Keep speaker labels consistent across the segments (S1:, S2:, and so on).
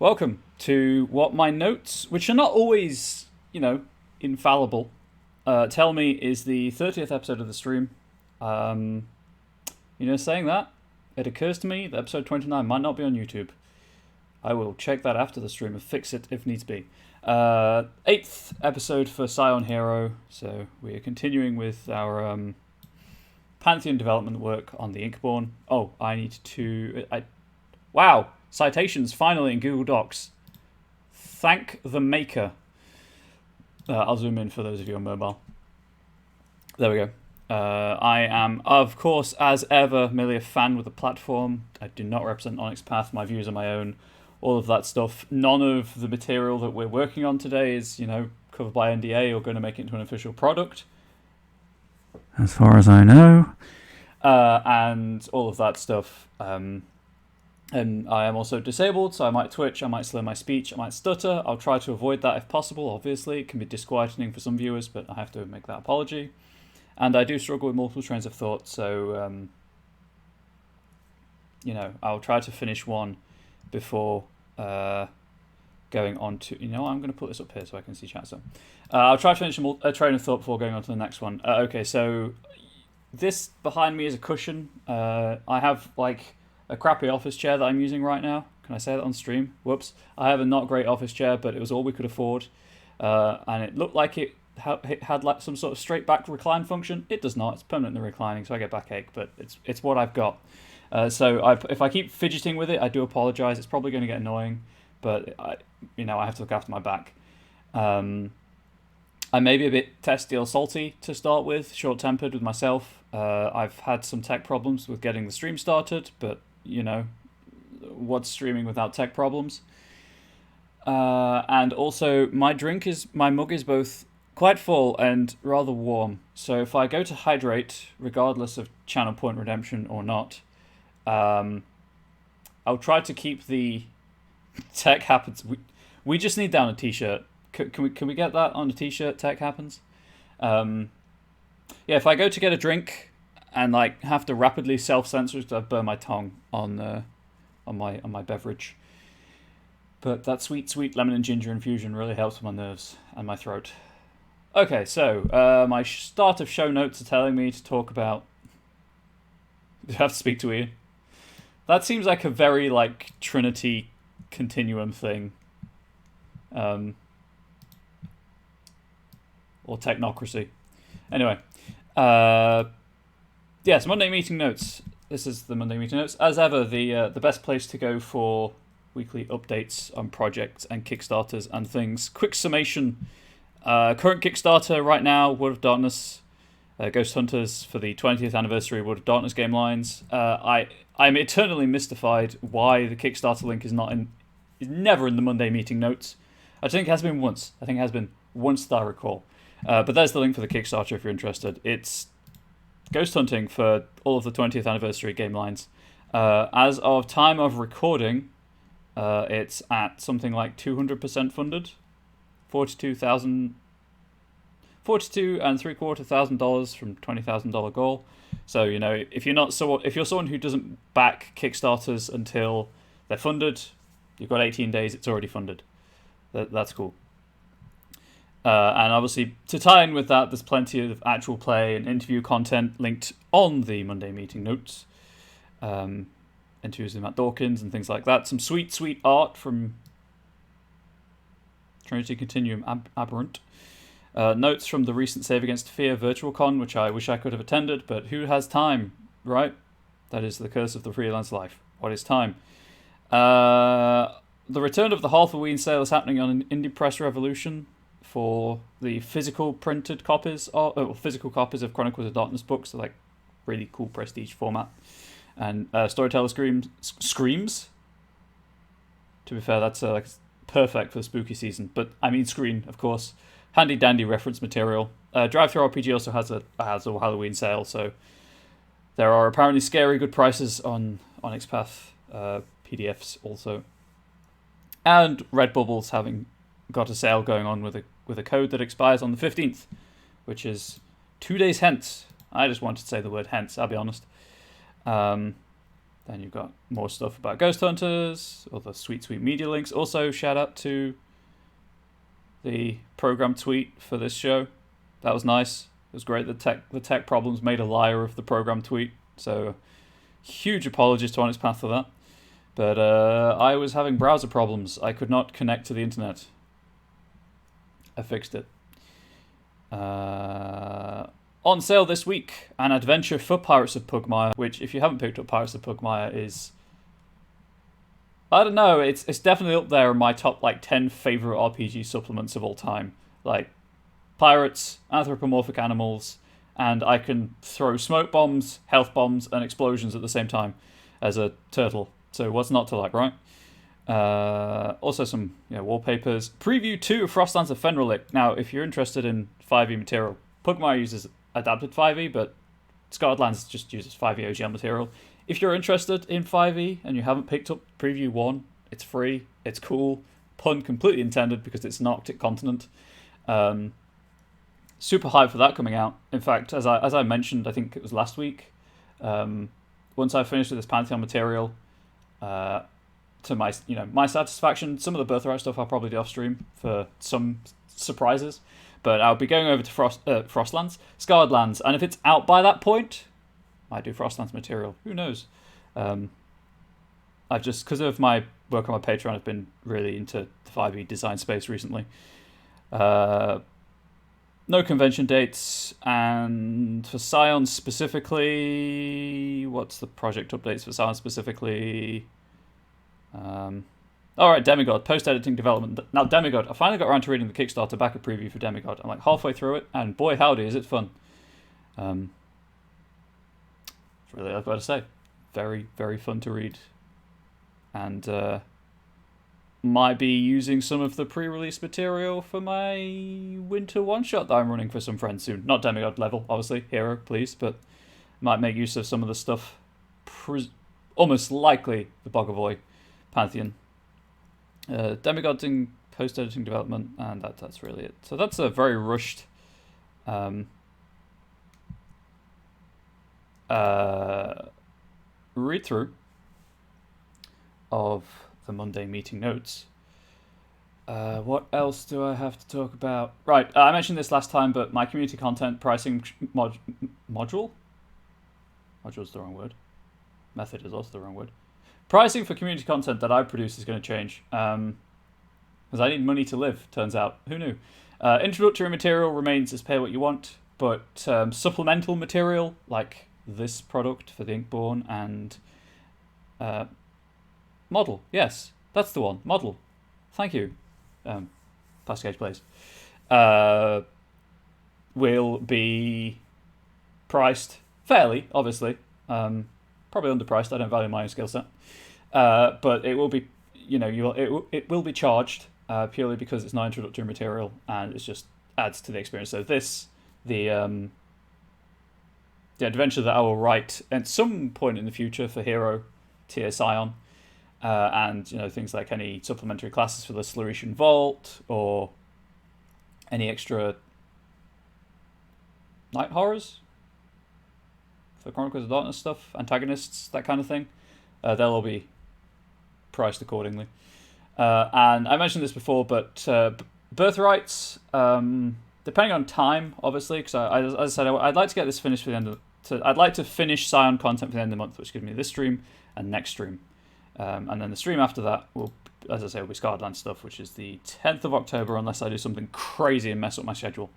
S1: Welcome to what my notes, which are not always, infallible, tell me is the 30th episode of the stream. Saying that, it occurs to me that episode 29 might not be on YouTube. I will check that after the stream and fix it if needs be. 8th episode for Scion Hero, so we are continuing with our Pantheon development work on the Inkborn. Oh, I need to... Wow! Citations finally in Google Docs. Thank the maker. I'll zoom in for those of you on mobile. There we go. I am, of course, as ever, merely a fan with the platform. I do not represent Onyx Path. My views are my own. All of that stuff. None of the material that we're working on today is, covered by NDA or going to make it into an official product. As far as I know. And all of that stuff. And I am also disabled, so I might twitch, I might slur my speech, I might stutter. I'll try to avoid that if possible, obviously. It can be disquieting for some viewers, but I have to make that apology. And I do struggle with multiple trains of thought, so, I'll try to finish one before going on to... I'm going to put this up here so I can see chat. So, I'll try to finish a train of thought before going on to the next one. Okay, so this behind me is a cushion. I have, a crappy office chair that I'm using right now. Can I say that on stream? Whoops. I have a not great office chair, but it was all we could afford. And it looked like it had some sort of straight back recline function. It does not. It's permanently reclining, so I get backache, but it's what I've got. So if I keep fidgeting with it, I do apologize. It's probably going to get annoying, but I have to look after my back. I may be a bit testy or salty to start with, short-tempered with myself. I've had some tech problems with getting the stream started, but what's streaming without tech problems? And also, my mug is both quite full and rather warm. So if I go to hydrate, regardless of channel point redemption or not, I'll try to keep the tech happens. We just need that on a t-shirt. Can we get that on a t-shirt? Tech happens. If I go to get a drink and have to rapidly self-censor because I burn my tongue on my beverage. But that sweet lemon and ginger infusion really helps with my nerves and my throat. Okay, so my start of show notes are telling me to talk about... Do I have to speak to Ian? That seems like a very Trinity continuum thing. Or technocracy. Anyway. Yes, Monday meeting notes. This is the Monday meeting notes. As ever, the best place to go for weekly updates on projects and Kickstarters and things. Quick summation. Current Kickstarter right now, World of Darkness, Ghost Hunters for the 20th anniversary World of Darkness game lines. I'm eternally mystified why the Kickstarter link is never in the Monday meeting notes. I think it has been once. I think it has been once that I recall. But there's the link for the Kickstarter if you're interested. It's Ghost Hunting for all of the 20th anniversary game lines. As of time of recording, it's at something like 200% funded. $42,350 from $20,000 goal. So if you're someone who doesn't back Kickstarters until they're funded, you've got 18 days. It's already funded. That's cool. And obviously, to tie in with that, there's plenty of actual play and interview content linked on the Monday meeting notes. Interviews with Matt Dawkins and things like that. Some sweet art from Trinity Continuum Aberrant. Notes from the recent Save Against Fear Virtual Con, which I wish I could have attended, but who has time, right? That is the curse of the freelance life. What is time? The return of the Halloween sale is happening on Indie Press Revolution for the physical printed copies, physical copies of Chronicles of Darkness books. So really cool prestige format. And Storyteller Screams. To be fair, that's perfect for the spooky season. But I mean screen, of course. Handy dandy reference material. Drive-Thru RPG also has a Halloween sale, so there are apparently scary good prices on Onyx Path PDFs also. And Redbubble's having got a sale going on with a code that expires on the 15th, which is 2 days hence. I just wanted to say the word hence, I'll be honest. Then you've got more stuff about Ghost Hunters, all the sweet media links. Also, shout out to the program tweet for this show. That was nice. It was great. The tech problems made a liar of the program tweet. So, huge apologies to Honest Path for that. But I was having browser problems. I could not connect to the internet. I fixed it. On sale this week, an adventure for Pirates of Pugmire, which, if you haven't picked up Pirates of Pugmire, is... I don't know, it's definitely up there in my top, 10 favourite RPG supplements of all time. Pirates, anthropomorphic animals, and I can throw smoke bombs, health bombs, and explosions at the same time as a turtle. So what's not to like, right? Also some wallpapers. Preview 2 of Frostlands of Fenrilik. Now, if you're interested in 5e material, Pugmire uses adapted 5e, but Scarredlands just uses 5e OGL material. If you're interested in 5e and you haven't picked up Preview 1, it's free, it's cool. Pun completely intended because it's an Arctic continent. Super hyped for that coming out. In fact, as I mentioned, I think it was last week, once I finished with this Pantheon material, to my satisfaction, some of the Birthright stuff I'll probably do off stream for some surprises. But I'll be going over to Frostlands, Scarred Lands, and if it's out by that point, I do Frostlands material. Who knows? I've just, because of my work on my Patreon, I've been really into the 5e design space recently. No convention dates, and for Scion specifically, what's the project updates for Scion specifically? Alright, Demigod, post-editing development. Now, Demigod, I finally got around to reading the Kickstarter backer preview for Demigod. I'm halfway through it, and boy howdy is it fun. That's really all I've got to say. Very, very fun to read. And might be using some of the pre-release material for my winter one-shot that I'm running for some friends soon. Not Demigod level, obviously, hero, please, but might make use of some of the stuff. Almost likely the Bogovoy Pantheon. Demigod in post-editing development, and that's really it. So that's a very rushed read-through of the Monday meeting notes. What else do I have to talk about? Right, I mentioned this last time, but my community content pricing module? Module's the wrong word. Method is also the wrong word. Pricing for community content that I produce is going to change. Because I need money to live, turns out. Who knew? Introductory material remains as pay what you want, but supplemental material, like this product for the Inkborn and Model. Yes, that's the one. Model. Thank you. Past Plays. Will be priced fairly, obviously. Probably underpriced. I don't value my own skill set. But it will be, it will be charged purely because it's not introductory material and it just adds to the experience. So the adventure that I will write at some point in the future for Hero tier Scion, and things like any supplementary classes for the Sluritian Vault or any extra night horrors for Chronicles of Darkness stuff, antagonists, that kind of thing. They'll all be priced accordingly. And I mentioned this before, but Birthrights, depending on time, obviously, because as I said, I'd like to get this finished for the end of I'd like to finish Scion content for the end of the month, which gives me this stream and next stream. And then the stream after that will, as I say, will be Scarredland stuff, which is the 10th of October, unless I do something crazy and mess up my schedule.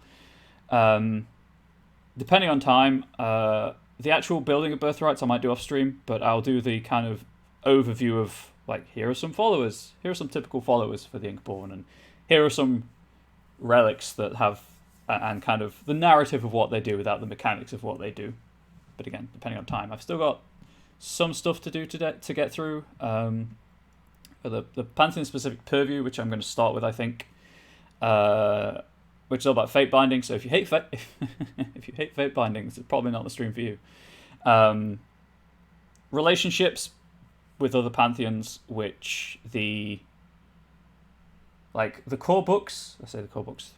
S1: Depending on time, the actual building of Birthrights I might do off stream, but I'll do the kind of overview of, here are some followers, here are some typical followers for the Inkborn, and here are some relics that have, and kind of the narrative of what they do without the mechanics of what they do. But again, depending on time, I've still got some stuff to do today to get through. For the Pantheon specific Purview, which I'm going to start with, I think, which is all about fate binding. So if you hate if you hate fate bindings, it's probably not the stream for you. Relationships with other pantheons, which the core books. I say the core books.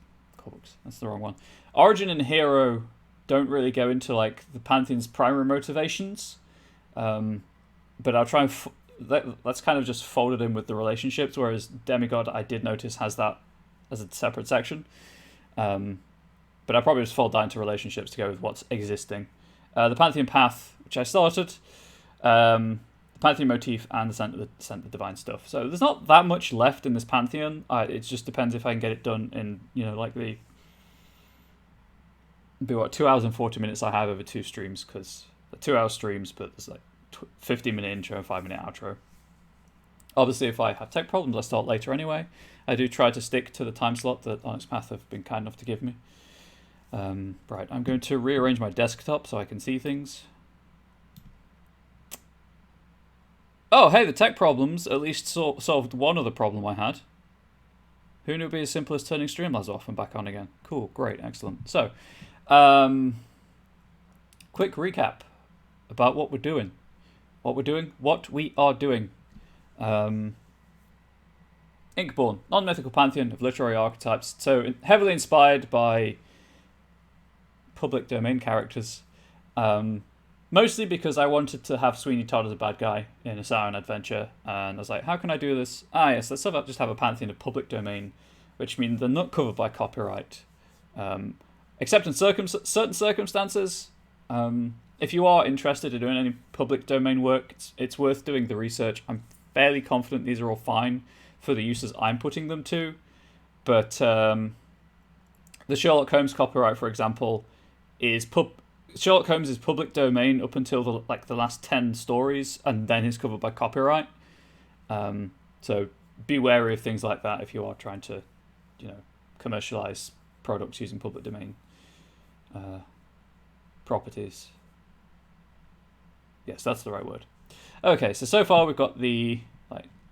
S1: That's the wrong one. Origin and Hero don't really go into the pantheon's primary motivations. but I'll try and let's kind of just fold it in with the relationships. Whereas Demigod, I did notice, has that as a separate section. But I'll probably just fold that into relationships to go with what's existing. The Pantheon path, which I started, the Pantheon motif, and the Scent of Divine stuff. So there's not that much left in this Pantheon. It just depends if I can get it done in, like the 2 hours and 40 minutes I have over 2 streams, because they're 2 hour streams, but there's like 15-minute intro and 5-minute outro. Obviously, if I have tech problems, I start later anyway. I do try to stick to the time slot that Onyx Path have been kind enough to give me. Right, I'm going to rearrange my desktop so I can see things. Oh, hey, the tech problems at least solved one other problem I had. Who knew it'd be as simple as turning Streamlabs off and back on again? Cool, great, excellent. So, quick recap about what we're doing. What we are doing. Inkborn, non-mythical pantheon of literary archetypes. So heavily inspired by public domain characters. Mostly because I wanted to have Sweeney Todd as a bad guy in a Sauron adventure. And I was like, how can I do this? Yes, let's just have a pantheon of public domain, which means they're not covered by copyright. Except in certain circumstances. If you are interested in doing any public domain work, it's worth doing the research. I'm fairly confident these are all fine for the uses I'm putting them to. But the Sherlock Holmes copyright, for example, Sherlock Holmes is public domain up until the last 10 stories, and then is covered by copyright. So be wary of things like that if you are trying to, commercialize products using public domain properties. Yes, that's the right word. Okay, so far we've got the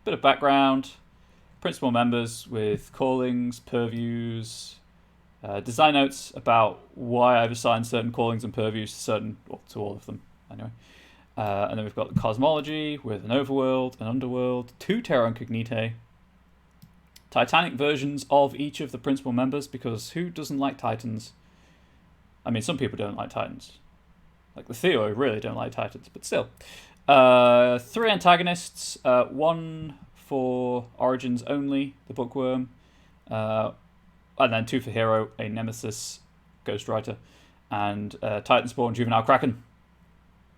S1: bit of background, principal members with callings, purviews, design notes about why I've assigned certain callings and purviews to all of them, anyway. And then we've got the cosmology with an overworld, an underworld, 2 terra incognitae, Titanic versions of each of the principal members, because who doesn't like Titans? I mean, some people don't like Titans. Like the Theo really don't like Titans, but still. 3 antagonists, 1 for Origins only, the Bookworm, and then 2 for Hero, a Nemesis, Ghostwriter, and Titanspawn, Juvenile Kraken.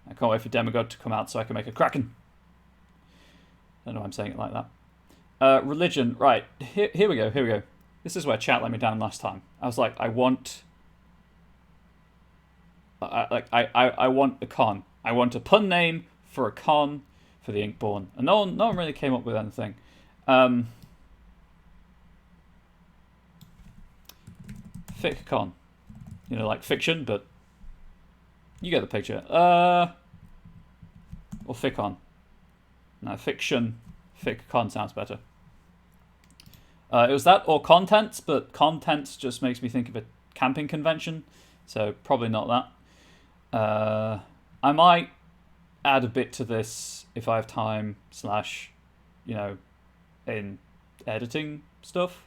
S1: I can't wait for Demigod to come out so I can make a Kraken. I don't know why I'm saying it like that. Religion, right, here we go. This is where chat let me down last time. I was like, I want a con. I want a pun name for a con for the Inkborn. And no one really came up with anything. Fic-con. Like fiction, but you get the picture. Or fic-con. No, fiction. Fic-con sounds better. It was that or contents, but contents just makes me think of a camping convention, so probably not that. I might add a bit to this if I have time / in editing stuff.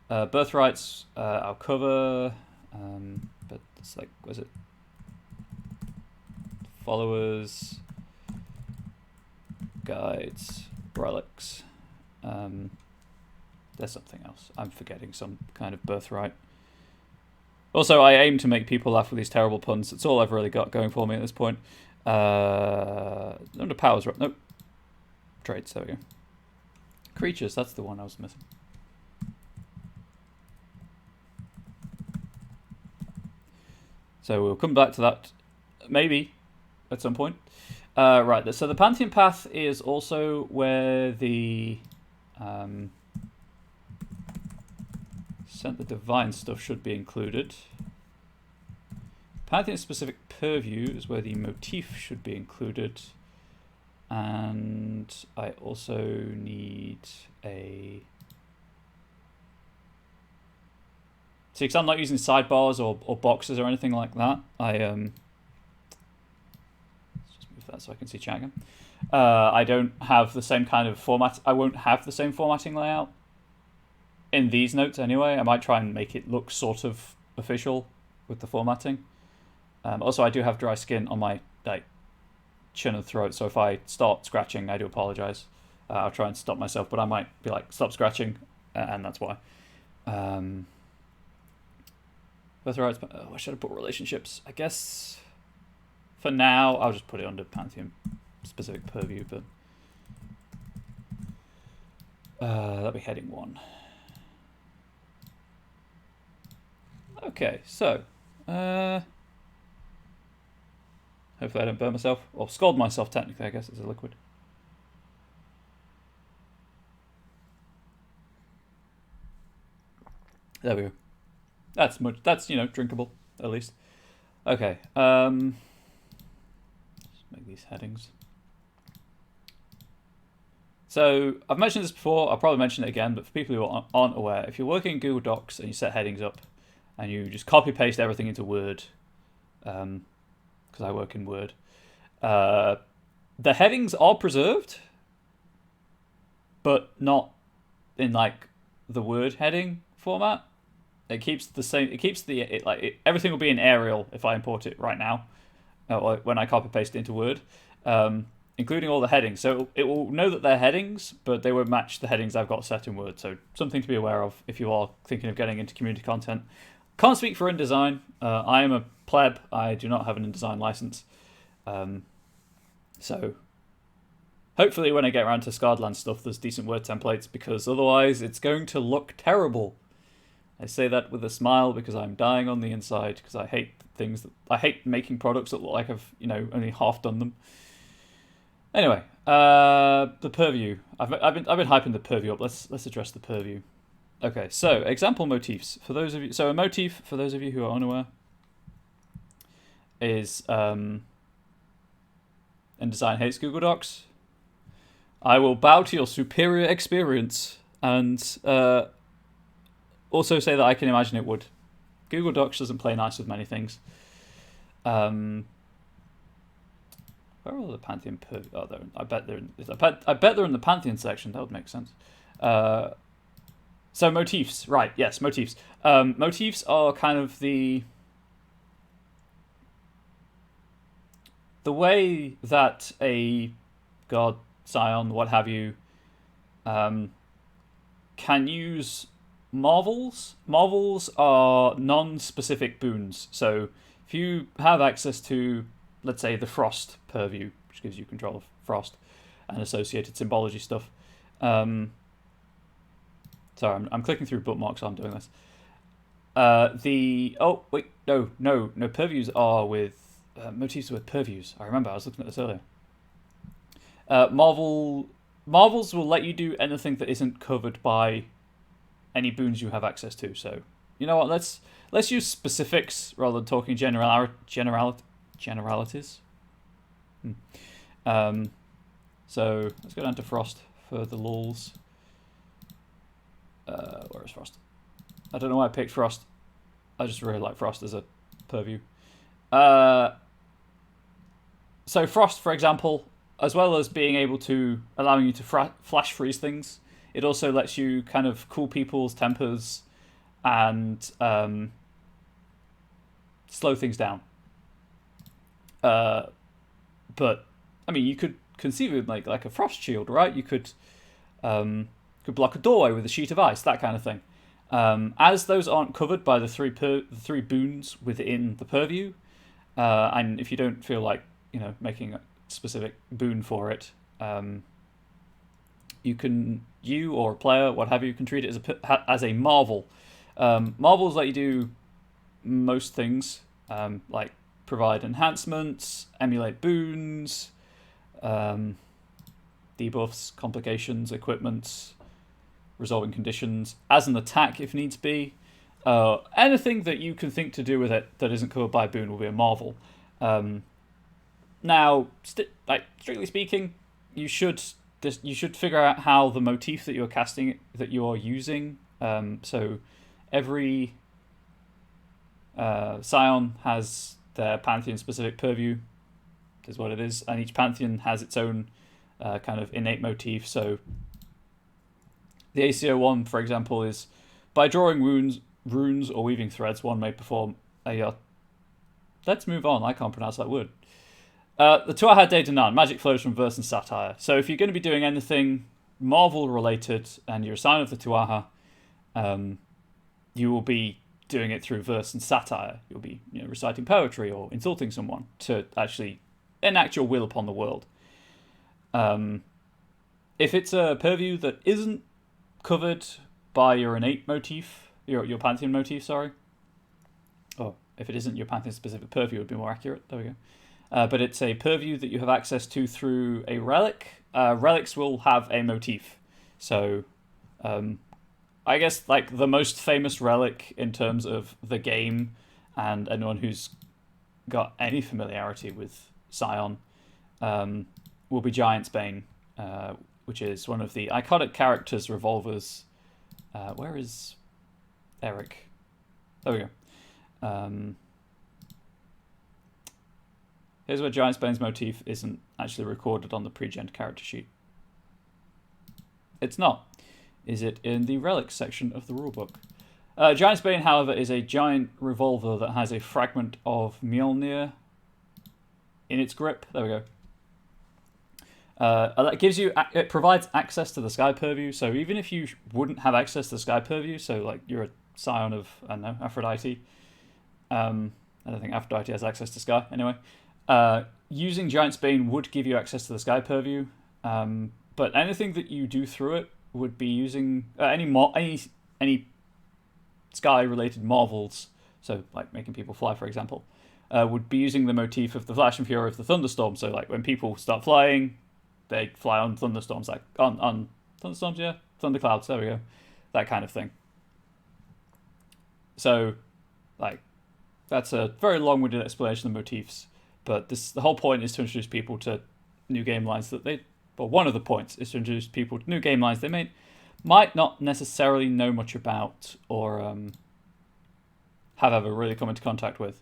S1: Birthrights, I'll cover, but it's like, was it? Followers, guides, relics. There's something else. I'm forgetting some kind of birthright. Also, I aim to make people laugh with these terrible puns. It's all I've really got going for me at this point. Under powers, right? Nope. Traits, there we go. Creatures, that's the one I was missing. So we'll come back to that maybe at some point. Right, so the Pantheon path is also where the Scent the Divine stuff should be included. Pantheon specific purview is where the motif should be included. And I also need a... See, because I'm not using sidebars or boxes or anything like that, let's just move that so I can see chat again. I don't have the same kind of format. I won't have the same formatting layout in these notes anyway. I might try and make it look sort of official with the formatting. Also, I do have dry skin on my chin and throat, so if I start scratching, I do apologize. I'll try and stop myself, but I might be like, stop scratching, and that's why. Birthrights, I should have put relationships. I guess for now, I'll just put it under Pantheon specific purview, but that'll be heading 1. Okay, so hopefully I don't burn myself, or scald myself technically, I guess it's a liquid. There we go. That's drinkable at least. Okay. Let's make these headings. So I've mentioned this before. I'll probably mention it again, but for people who aren't aware, if you're working in Google Docs and you set headings up, and you just copy paste everything into Word, because I work in Word, the headings are preserved, but not in like the Word heading format. It keeps the same. It keeps everything will be in Arial if I import it right now, when I copy paste it into Word, including all the headings. So it will know that they're headings, but they won't match the headings I've got set in Word. So something to be aware of if you are thinking of getting into community content. Can't speak for InDesign. I am a pleb. I do not have an InDesign license. So hopefully when I get around to Scardland stuff, there's decent Word templates, because otherwise it's going to look terrible. I say that with a smile because I'm dying on the inside, because I hate I hate making products that look like I've only half done them. Anyway, the Purview. I've been hyping the Purview up. Let's address the Purview. Okay, so example motifs for those of you. So a motif, for those of you who are unaware, is InDesign hates Google Docs. I will bow to your superior experience and also say that I can imagine it would. Google Docs doesn't play nice with many things. Where are the Pantheon Purview? Oh, I bet they're in the Pantheon section. That would make sense. So motifs, right? Yes, motifs. Motifs are kind of the way that a god, scion, what have you, can use marvels. Marvels are non-specific boons. So if you have access to, let's say, the Frost Purview, which gives you control of Frost and associated symbology stuff. Sorry, I'm clicking through bookmarks while I'm doing this. No, purviews are with motifs are with purviews. I remember I was looking at this earlier. Marvels will let you do anything that isn't covered by any boons you have access to. So you know what? Let's use specifics rather than talking generalities. So let's go down to Frost for the lulz. Where is Frost? I don't know why I picked Frost. I just really like Frost as a purview. So Frost, for example, as well as being able to allowing you to flash freeze things, it also lets you kind of cool people's tempers and slow things down. But I mean, you could conceive of like a frost shield, right? You could block a doorway with a sheet of ice, that kind of thing. As those aren't covered by the three boons within the purview, and if you don't feel like making a specific boon for it, you or a player, what have you, can treat it as a marvel. Marvels let you do most things, like provide enhancements, emulate boons, debuffs, complications, equipments, resolving conditions, as an attack if needs be. Anything that you can think to do with it that isn't covered by a boon will be a marvel. Now, strictly speaking, you should figure out how the motif that you're casting, that you are using. So every scion has their Pantheon specific purview, is what it is, and each Pantheon has its own kind of innate motif. So the ACO one, for example, is by drawing runes or weaving threads, one may perform a. Let's move on. I can't pronounce that word. The Tuatha De Danann, magic flows from verse and satire. So if you're going to be doing anything Marvel related and you're a sign of the Tuatha, you will be doing it through verse and satire. You'll be reciting poetry or insulting someone to actually enact your will upon the world. If it's a purview that isn't covered by your innate motif, your Pantheon motif, sorry. Oh, if it isn't your Pantheon specific purview, it would be more accurate. There we go. But it's a purview that you have access to through a relic. Relics will have a motif. So, I guess like the most famous relic in terms of the game and anyone who's got any familiarity with Scion will be Giant's Bane, which is one of the iconic characters Revolver's. Where is Eric? There we go. Here's where Giant's Bane's motif isn't actually recorded on the pre-gen character sheet. It's not. Is it in the relics section of the rulebook? Giant's Bane, however, is a giant revolver that has a fragment of Mjolnir in its grip. There we go. That gives you, it provides access to the Sky Purview. So even if you wouldn't have access to the Sky Purview, so like you're a scion of, I don't know, Aphrodite. I don't think Aphrodite has access to Sky anyway. Using Giant's Bane would give you access to the Sky Purview, but anything that you do through it would be using any Sky-related marvels, so like making people fly, for example, would be using the motif of the flash and fury of the thunderstorm. So like when people start flying, they fly on thunderstorms, like on thunderstorms, yeah, thunderclouds. There we go, that kind of thing. So, like, that's a very long-winded explanation of motifs. But the whole point is to introduce people to new game lines that one of the points is to introduce people to new game lines they might not necessarily know much about or have ever really come into contact with,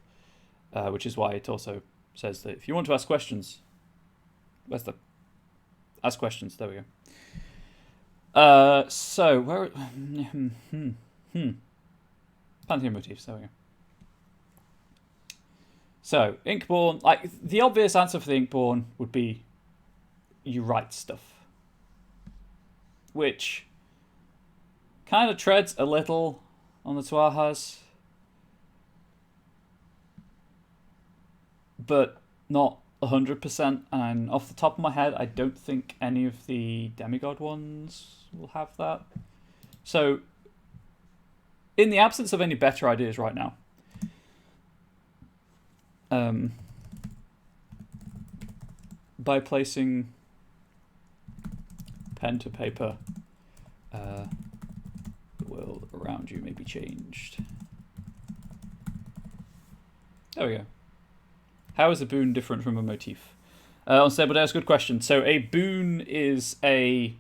S1: which is why it also says that if you want to ask questions, where's the ask questions? There we go. So where Pantheon motifs. There we go. So, Inkborn, like, the obvious answer for the Inkborn would be you write stuff. Which kind of treads a little on the Tuathas, but not 100%. And off the top of my head, I don't think any of the demigod ones will have that. So, in the absence of any better ideas right now, by placing pen to paper, the world around you may be changed. There we go. How is a boon different from a motif? Unstable Dares, good question. So a boon is a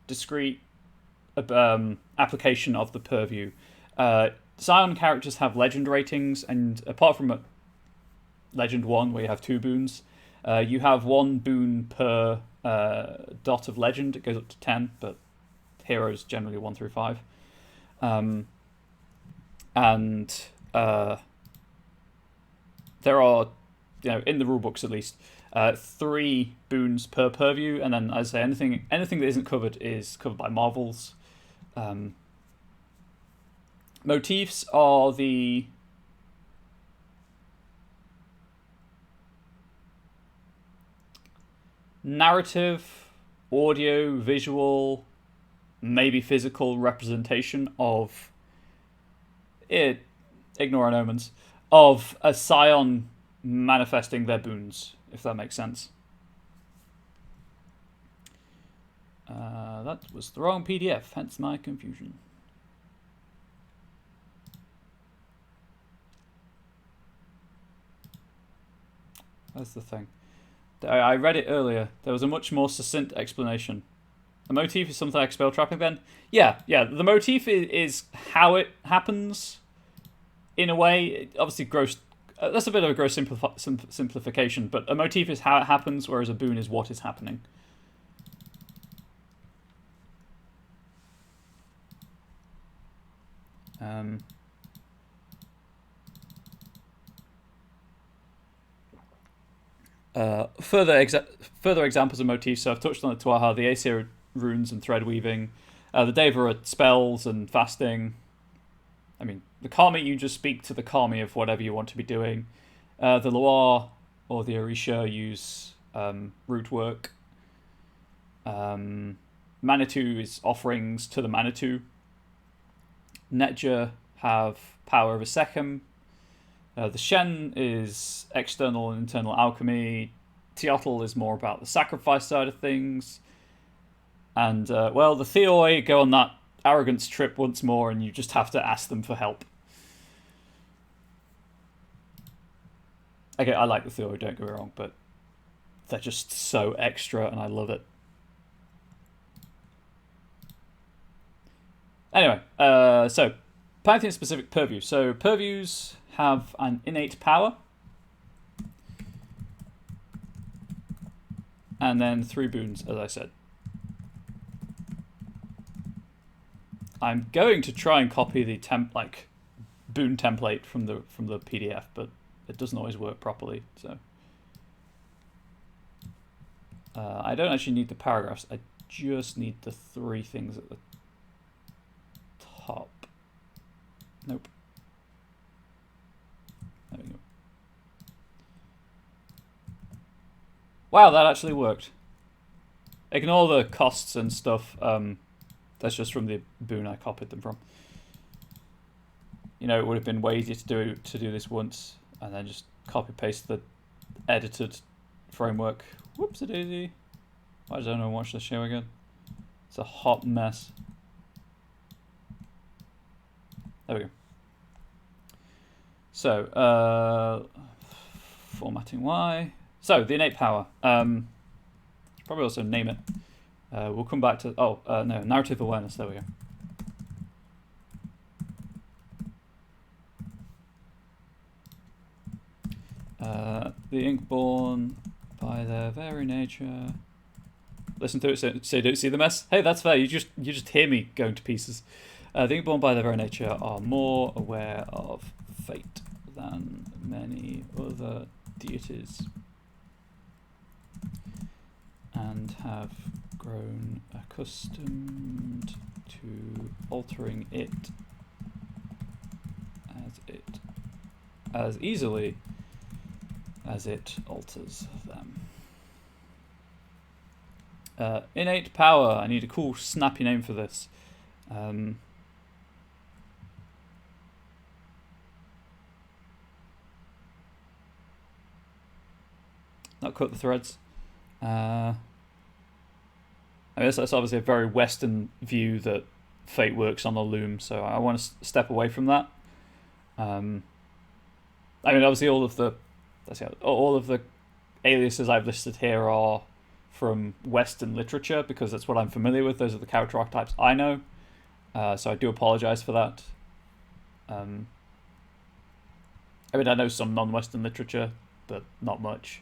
S1: discrete application of the purview. Scion characters have legend ratings, and apart from Legend 1, where you have 2 boons, you have 1 boon per dot of legend. It goes up to 10, but heroes generally 1 through 5. There are, in the rulebooks at least, 3 boons per purview, and then, as I say, anything that isn't covered is covered by marvels. Motifs are the narrative, audio, visual, maybe physical representation of it. Ignore an omens of a scion manifesting their boons, if that makes sense. That was the wrong PDF, hence my confusion. That's the thing. I read it earlier. There was a much more succinct explanation. A motif is something like spell trapping then? Yeah. The motif is how it happens, in a way. Obviously, gross. That's a bit of a gross simplification, but a motif is how it happens, whereas a boon is what is happening. Further examples of motifs. So I've touched on the Tuatha, the Aesir runes and thread weaving. The Deva are spells and fasting. I mean, the Kami, you just speak to the Kami of whatever you want to be doing. The Loire or the Orisha use root work. Manitou is offerings to the Manitou. Netja have power over Sekhem. The Shen is external and internal alchemy. Teotl is more about the sacrifice side of things. And, well, the Theoi go on that arrogance trip once more, and you just have to ask them for help. Okay, I like the Theoi, don't get me wrong, but they're just so extra, and I love it. Anyway, so Pantheon-specific Purview. So Purviews have an innate power. And then 3 boons, as I said. I'm going to try and copy the boon template from the PDF, but it doesn't always work properly. So I don't actually need the paragraphs. I just need the 3 things at the top. Nope. There we go. Wow, that actually worked. Ignore the costs and stuff. That's just from the boon I copied them from. You know, it would have been way easier to do this once and then just copy paste the edited framework. Whoops-a-daisy. Why did I not watch the show again? It's a hot mess. There we go. So, formatting Y. So, the innate power. Probably also name it. We'll come back to... Oh, no, narrative awareness. There we go. The Inkborn, by their very nature... Listen to it so you don't see the mess. Hey, that's fair. You just hear me going to pieces. The Inkborn, by their very nature, are more aware of fate than many other deities, and have grown accustomed to altering it as easily as it alters them. Innate power. I need a cool, snappy name for this. Not cut the threads. I guess that's obviously a very Western view that fate works on the loom, so I want to step away from that. I mean, obviously all of the aliases I've listed here are from Western literature because that's what I'm familiar with. Those are the character archetypes I know. So I do apologize for that. I mean, I know some non-Western literature, but not much.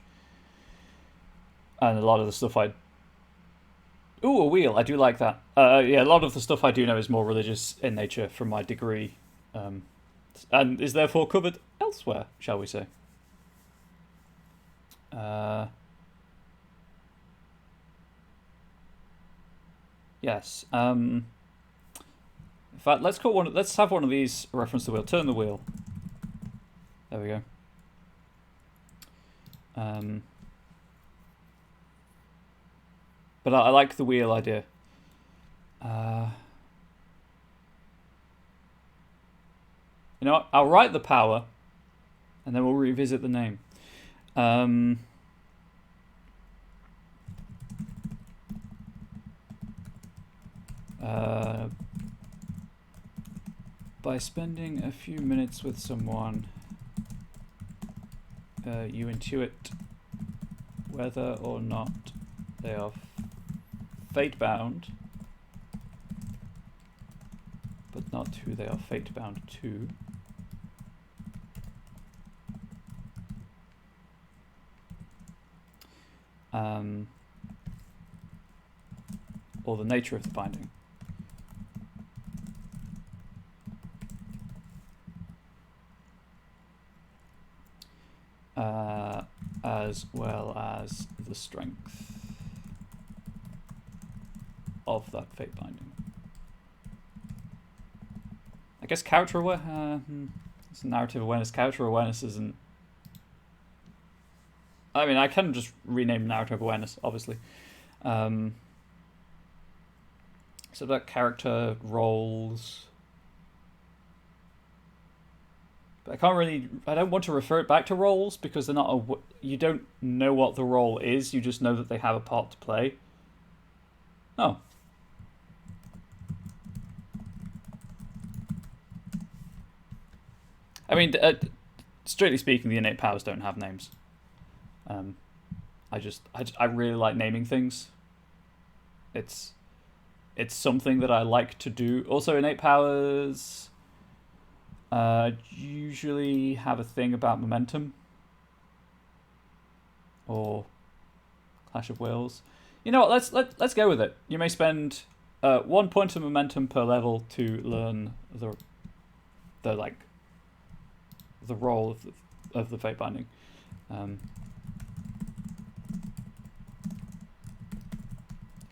S1: And a lot of the stuff Ooh, a wheel. I do like that. Yeah, a lot of the stuff I do know is more religious in nature from my degree. And is therefore covered elsewhere, shall we say. Yes. In fact, let's have one of these reference the wheel. Turn the wheel. There we go. But I like the wheel idea. You know what? I'll write the power, and then we'll revisit the name. By spending a few minutes with someone, you intuit whether or not they are fate-bound, but not who they are fate-bound to. Or the nature of the binding. as well as the strength of that fate binding. I guess character awareness. It's narrative awareness. Character awareness isn't. I mean, I can just rename narrative awareness, obviously. So that character roles. But I can't really. I don't want to refer it back to roles because they're not. You don't know what the role is. You just know that they have a part to play. Oh. I mean, strictly speaking, the innate powers don't have names. I really like naming things. It's something that I like to do. Also, innate powers usually have a thing about momentum or Clash of Wills. You know what? Let's go with it. You may spend 1 point of momentum per level to learn the role of the fate binding.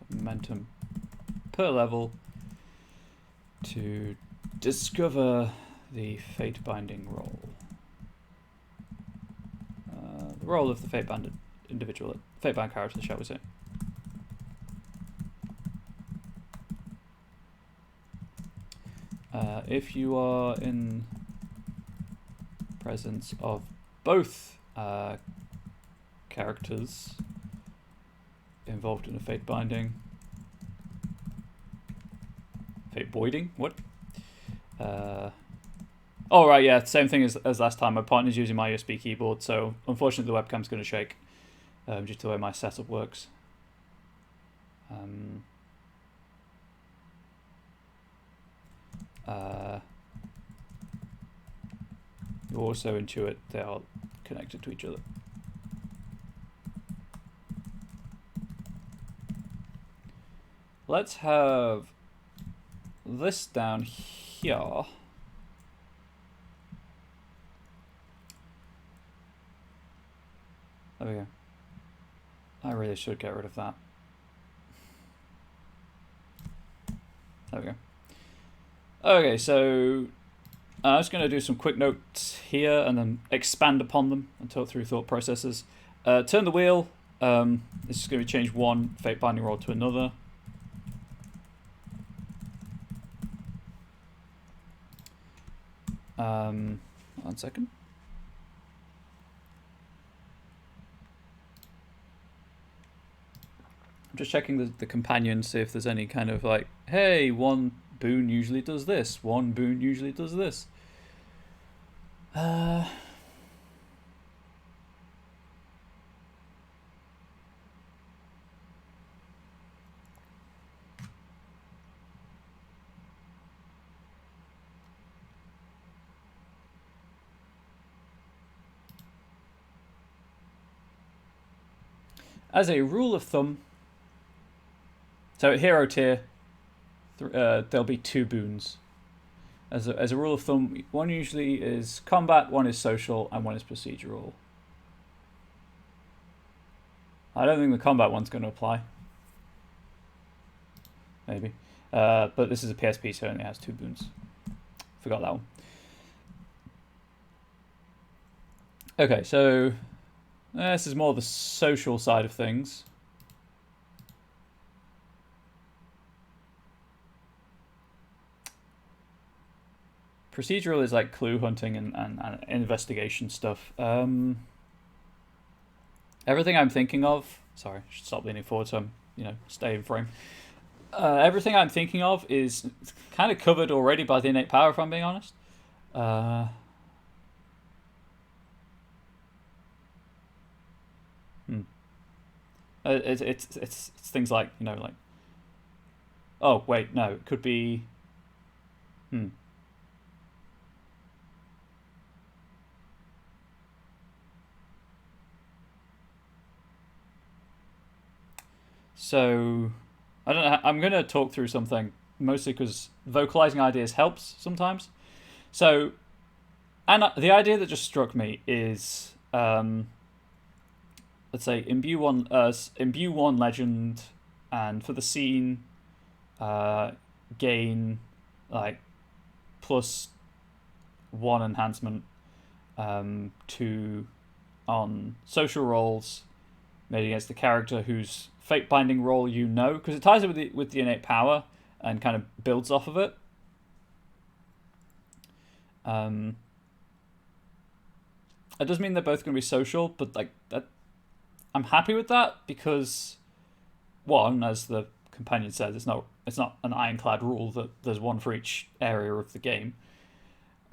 S1: Momentum per level to discover the fate binding role. The role of the fate bound individual, fate bound character, shall we say? If you are in presence of both characters involved in a fate binding, fate voiding, what? Oh right, yeah, same thing as last time. My partner's using my USB keyboard, so unfortunately the webcam's going to shake due to the way my setup works. You also intuit they are connected to each other. Let's have this down here. There we go. I really should get rid of that. There we go. Okay, so I'm just going to do some quick notes here and then expand upon them and talk through thought processes. Turn the wheel. This is going to change one fate binding role to another. One second. I'm just checking the companion, see if there's any kind of like, hey, one boon usually does this, one boon usually does this. As a rule of thumb, so at hero tier, there'll be 2 boons. As a rule of thumb, one usually is combat, one is social, and one is procedural. I don't think the combat one's going to apply. Maybe. But this is a PSP, so it only has 2 boons. Forgot that one. Okay, so this is more the social side of things. Procedural is like clue hunting and investigation stuff. Everything I'm thinking of... Sorry, I should stop leaning forward so I'm, stay in frame. Everything I'm thinking of is kind of covered already by the innate power, if I'm being honest. It's things like, like... Oh, wait, no, it could be... So, I don't know, I'm going to talk through something, mostly because vocalizing ideas helps sometimes. So, and the idea that just struck me is let's say imbue one legend, and for the scene, gain like +1 enhancement to on social roles made against the character whose fate binding role you know, because it ties it with the innate power and kind of builds off of it. It does mean they're both going to be social, but like that, I'm happy with that because, one, as the companion says, it's not an ironclad rule that there's one for each area of the game.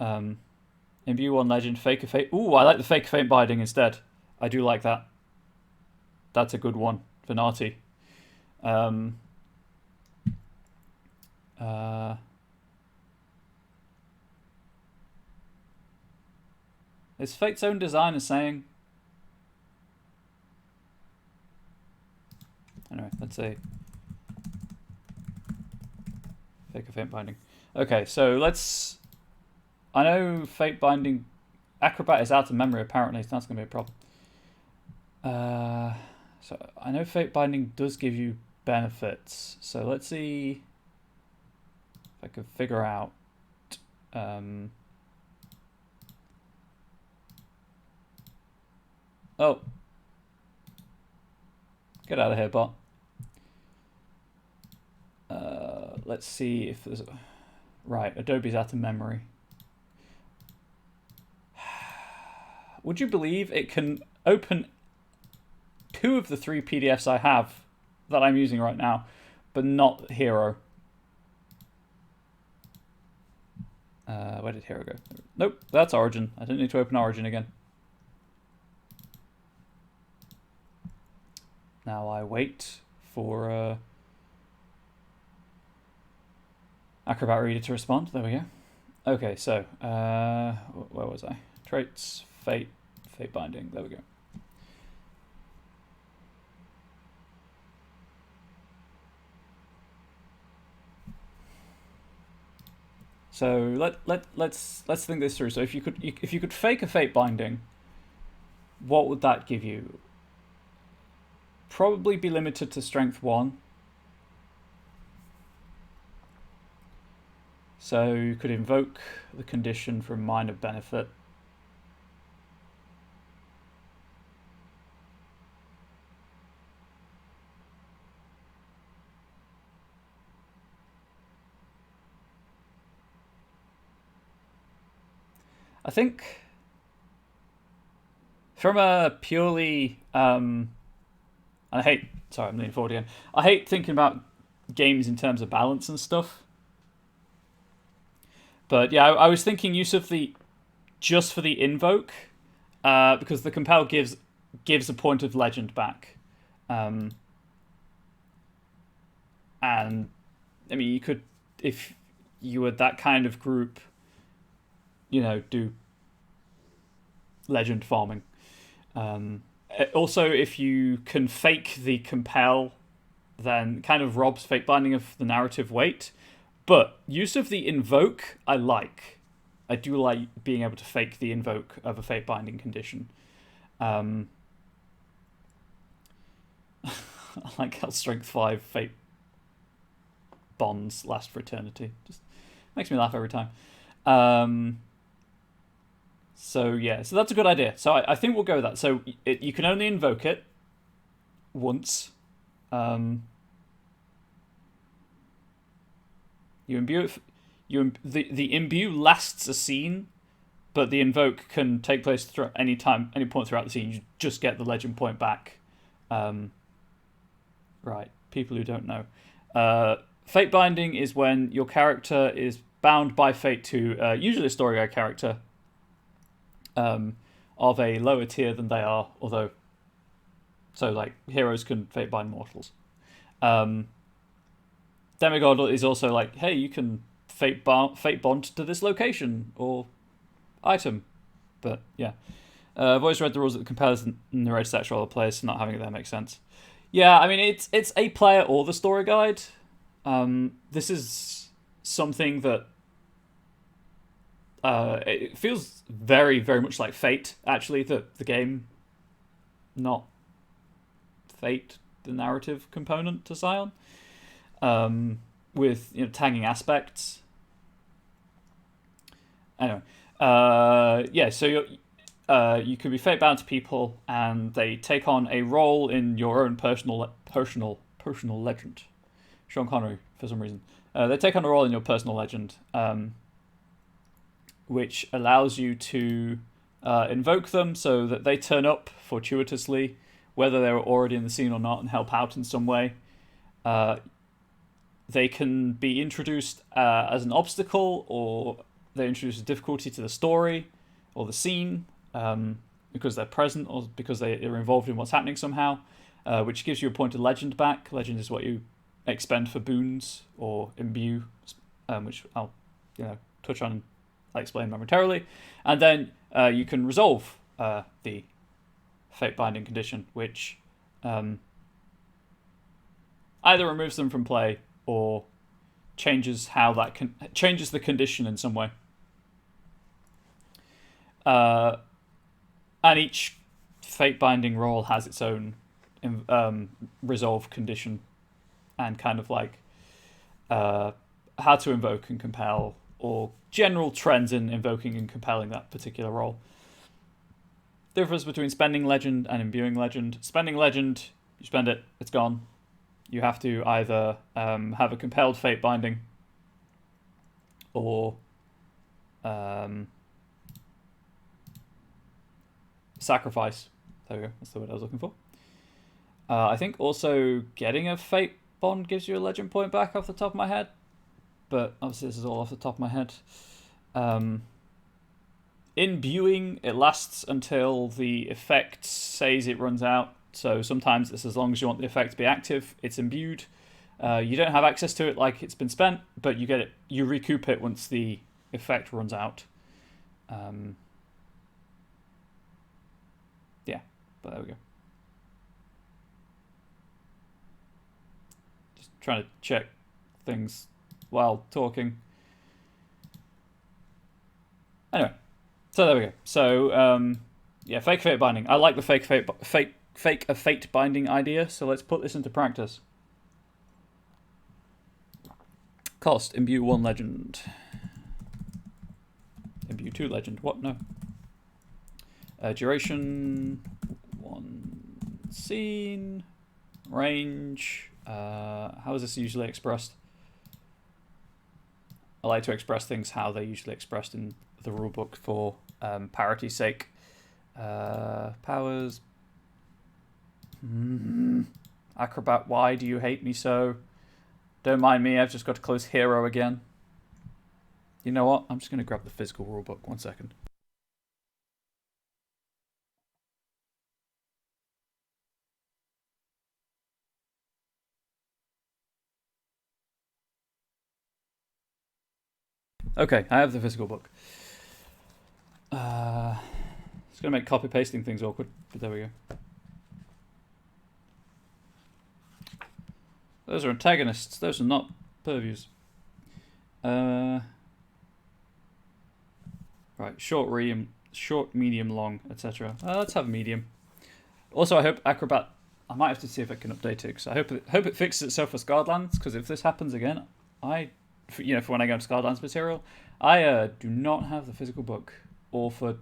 S1: Imbue one legend, fake of fate. Ooh, I like the fake of fate binding instead. I do like that. That's a good one for Nati. Is Fate's own designer saying? Anyway, let's say fake of fate binding. Okay, so let's. I know fate binding acrobat is out of memory apparently, so that's gonna be a problem. So I know fate binding does give you benefits. So let's see if I can figure out. Oh, get out of here, bot. Let's see if there's right. Adobe's out of memory. Would you believe it can open 2 of the 3 PDFs I have that I'm using right now, but not Hero? Where did Hero go? Nope, that's Origin. I didn't need to open Origin again. Now I wait for Acrobat Reader to respond. There we go. Okay, so where was I? Traits, fate binding. There we go. So let's think this through. So if you could fake a fate binding, what would that give you? Probably be limited to strength 1. So you could invoke the condition for minor benefit. I think from a purely sorry, I'm leaning forward again. I hate thinking about games in terms of balance and stuff. But yeah, I was thinking use of the just for the invoke, because the compel gives a point of legend back, and I mean you could, if you were that kind of group, you know, do legend farming. Also, if you can fake the compel, then kind of robs fate binding of the narrative weight. But use of the invoke, I like. I do like being able to fake the invoke of a fate binding condition. I like how strength 5 fate bonds last for eternity. Just makes me laugh every time. So yeah, so that's a good idea. So I think we'll go with that. So you can only invoke it once. You imbue it. The imbue lasts a scene, but the invoke can take place any point throughout the scene. You just get the legend point back. Right, people who don't know, fate binding is when your character is bound by fate to usually a story guide character of a lower tier than they are. Although, so like heroes can fate bind mortals. Demigod is also like, hey, you can fate bond to this location or item. But yeah, I've always read the rules that the compellers narrate sex role players, so not having it there makes sense. Yeah, I mean it's a player or the story guide. This is something that it feels very, very much like Fate. Actually, the game, not fate, the narrative component to Scion, with tagging aspects. Anyway, so you could be fate bound to people, and they take on a role in your own personal legend. Sean Connery, for some reason, they take on a role in your personal legend, which allows you to invoke them so that they turn up fortuitously, whether they're already in the scene or not, and help out in some way. They can be introduced as an obstacle, or they introduce a difficulty to the story or the scene, because they're present or because they're involved in what's happening somehow, which gives you a point of legend back. Legend is what you expend for boons or imbue, which I'll touch on and explain momentarily. And then you can resolve the fate binding condition, which either removes them from play or changes how changes the condition in some way. And each fate binding role has its own resolve condition and kind of like how to invoke and compel, or general trends in invoking and compelling that particular role. Difference between spending legend and imbuing legend. Spending legend, you spend it, it's gone. You have to either have a compelled fate binding or sacrifice. There we go, that's the word I was looking for. I think also getting a fate bond gives you a legend point back off the top of my head, but obviously this is all off the top of my head. Imbuing, it lasts until the effect says it runs out, so sometimes it's as long as you want the effect to be active, it's imbued. You don't have access to it like it's been spent, but you get it. You recoup it once the effect runs out. Yeah, but there we go. Just trying to check things while talking. Anyway, so there we go. So yeah, fake fate binding. I like the fake a fate binding idea. So let's put this into practice. Cost: imbue 1 legend. Imbue 2 legend. What? No. Duration 1 scene. Range. How is this usually expressed? I like to express things how they're usually expressed in the rulebook for parity's sake. Powers. Acrobat, why do you hate me so? Don't mind me, I've just got to close hero again. You know what? I'm just going to grab the physical rulebook. 1 second. Okay, I have the physical book. It's going to make copy pasting things awkward, but there we go. Those are antagonists. Those are not purviews. Right, short, medium, long, etc. Let's have medium. Also, I hope Acrobat. I might have to see if I can update it, because I hope it fixes itself for Scarredlands. Because if this happens again, for when I go into Scarredlands material, I do not have the physical book, or for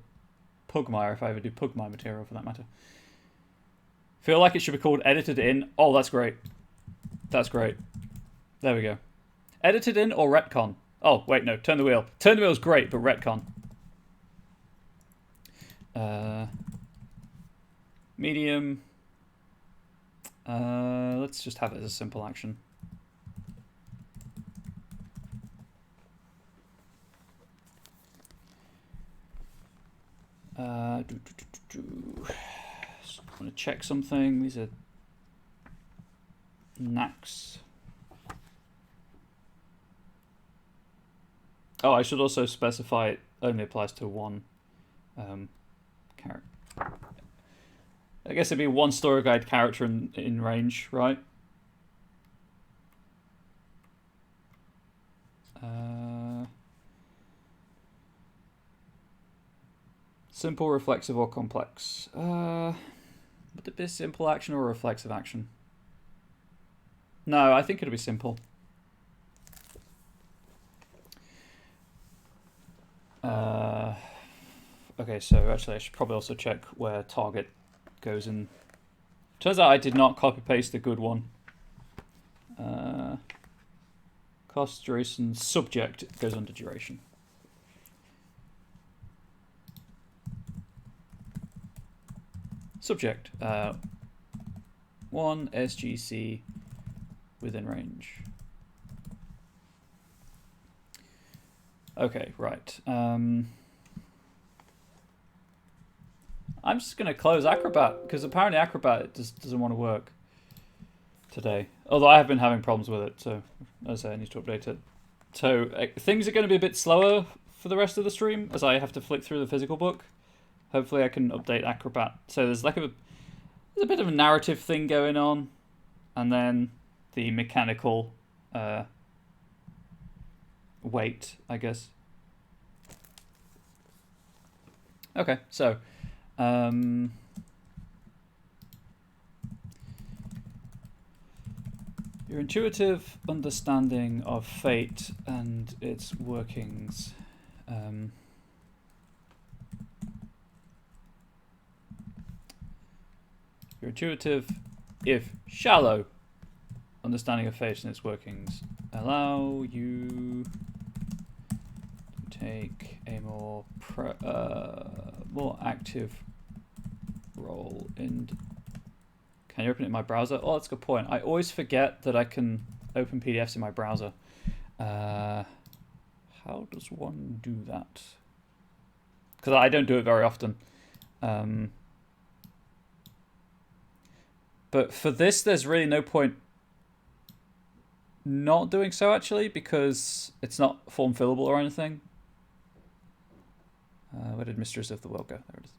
S1: Pugmire if I ever do Pugmire material for that matter. Feel like it should be called edited in. Oh, that's great. That's great. There we go. Edited in or retcon? Oh, wait, no. Turn the wheel. Turn the wheel is great, but retcon. Medium. Let's just have it as a simple action. I'm going to check something. These are Nax. Oh, I should also specify it only applies to one character. I guess it'd be one story guide character in range, right? Simple, reflexive, or complex. Would it be a simple action or a reflexive action? No, I think it'll be simple. Okay, so actually I should probably also check where target goes in. Turns out I did not copy-paste the good one. Cost, duration, subject goes under duration. Subject. 1 SGC within range. Okay, right. I'm just going to close Acrobat, because apparently Acrobat just doesn't want to work today. Although I have been having problems with it, so as I say, I need to update it. So things are going to be a bit slower for the rest of the stream, as I have to flick through the physical book. Hopefully I can update Acrobat. So there's like there's a bit of a narrative thing going on, and then the mechanical weight, I guess. Okay, so your intuitive understanding of fate and its workings. Your intuitive, if shallow, understanding of fate and its workings allow you to take a more active role in. Can you open it in my browser? Oh, that's a good point. I always forget that I can open PDFs in my browser. How does one do that? Because I don't do it very often. But for this, there's really no point not doing so, actually, because it's not form fillable or anything. Where did Mistress of the World go? There it is.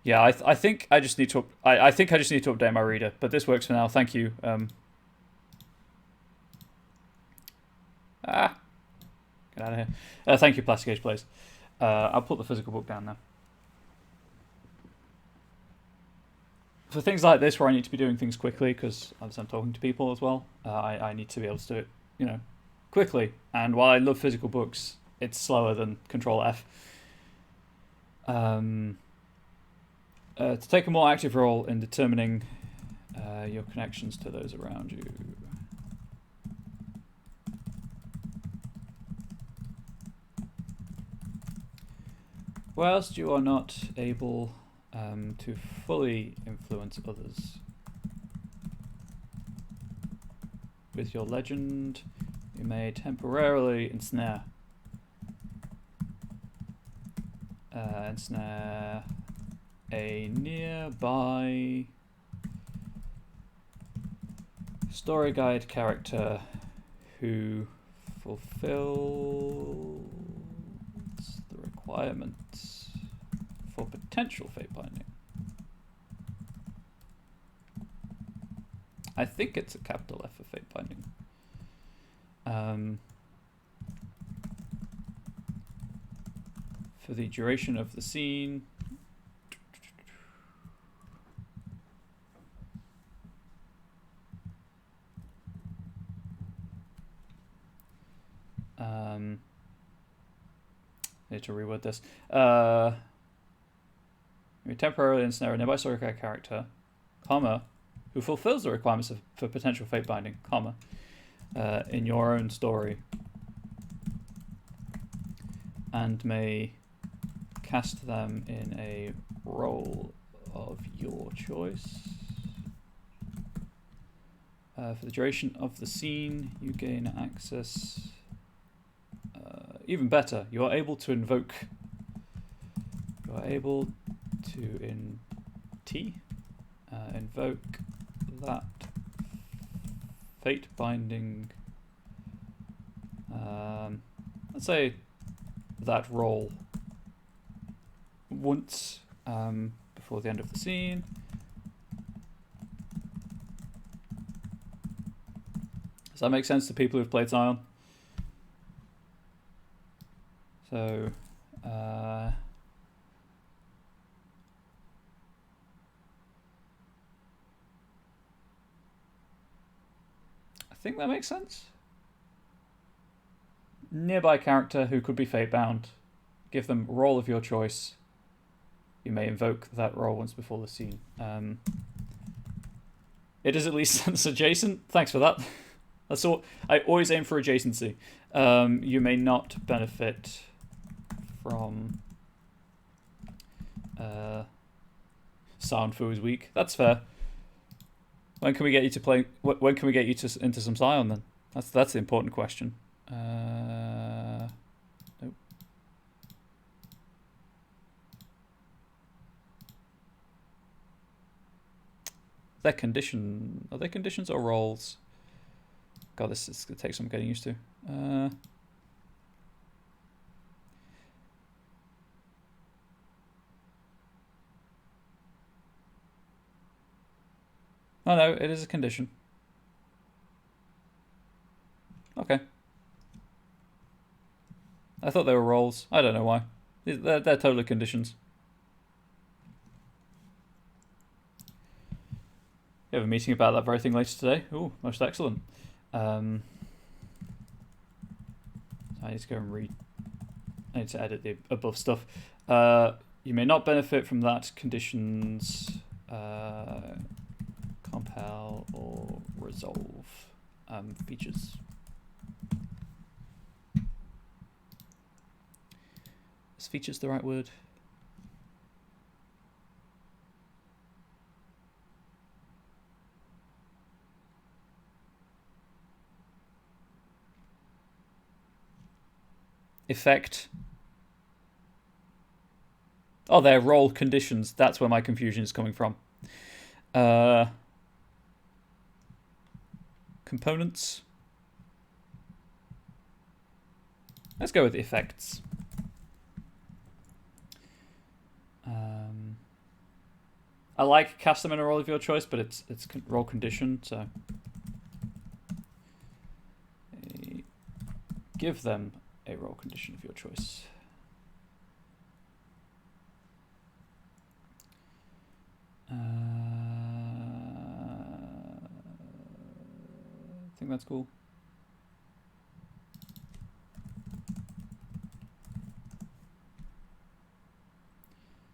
S1: Yeah, I think I just need to I think I just need to update my reader, but this works for now. Thank you. Get out of here. Thank you, Plastic Age Plays. I'll put the physical book down now. For things like this, where I need to be doing things quickly, because I'm talking to people as well, I need to be able to do it, quickly. And while I love physical books, it's slower than Control F. To take a more active role in determining your connections to those around you. Whilst you are not able to fully influence others with your legend, you may temporarily ensnare a nearby story guide character who fulfills the requirements for potential fate binding. I think it's a capital F for fate binding. For the duration of the scene, need to reword this. You temporarily ensnare a nearby story guide character, comma, who fulfills the requirements for potential fate binding, comma, in your own story, and may cast them in a role of your choice. For the duration of the scene, you gain access. Even better, you are able to invoke. You are able to invoke that fate binding. Let's say that role once before the end of the scene. Does that make sense to people who've played Zion? So, I think that makes sense. Nearby character who could be fate-bound. Give them role of your choice. You may invoke that role once before the scene. It is at least sense adjacent. Thanks for that. That's all. I always aim for adjacency. You may not benefit from Sound Fu is weak. That's fair. When can we get you to play? When can we get you into some Scion then? That's the important question. Nope. Are they conditions or roles? God, this is gonna take some getting used to. Oh no, it is a condition. Okay. I thought they were roles. I don't know why. They're totally conditions. We have a meeting about that very thing later today. Ooh, most excellent. I need to go and read. I need to edit the above stuff. You may not benefit from that conditions compel or resolve features. Is features the right word? Effect. Oh, they're role conditions. That's where my confusion is coming from. Components. Let's go with the effects. I like cast them in a role of your choice, but it's role condition, so give them a role condition of your choice. I think that's cool.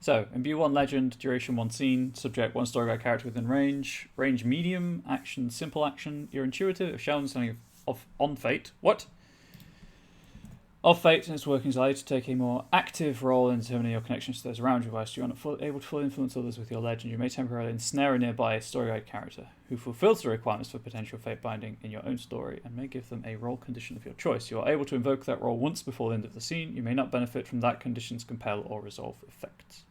S1: So, imbue one legend, duration one scene, subject one story guide character within range, range medium, action simple action. You're intuitive, if shown something on fate. What? Of fate and its workings allow you to take a more active role in determining your connections to those around you. Whilst you are not able to fully influence others with your legend, you may temporarily ensnare a nearby story guide character who fulfills the requirements for potential fate binding in your own story and may give them a role condition of your choice. You are able to invoke that role once before the end of the scene. You may not benefit from that condition's compel or resolve effects.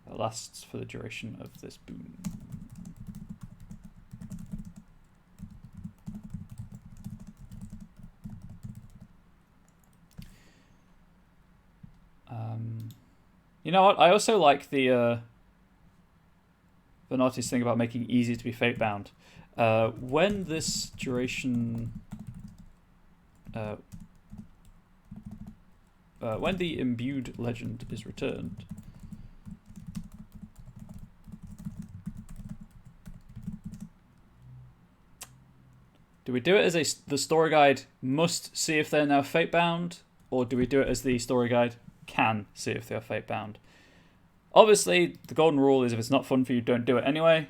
S1: That lasts for the duration of this boon. You know what? I also like the Venati's thing about making it easy to be fate bound. When this duration, when the imbued legend is returned, do we do it as the story guide must see if they're now fate bound, or do we do it as the story guide can see if they're fate bound? Obviously, the golden rule is if it's not fun for you, don't do it anyway.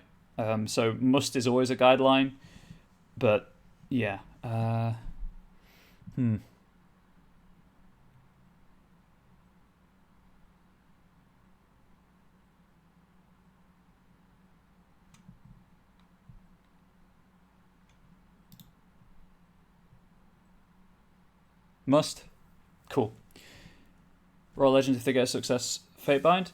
S1: So must is always a guideline, but yeah. Must. Cool. Royal Legends if they get a success fate bind.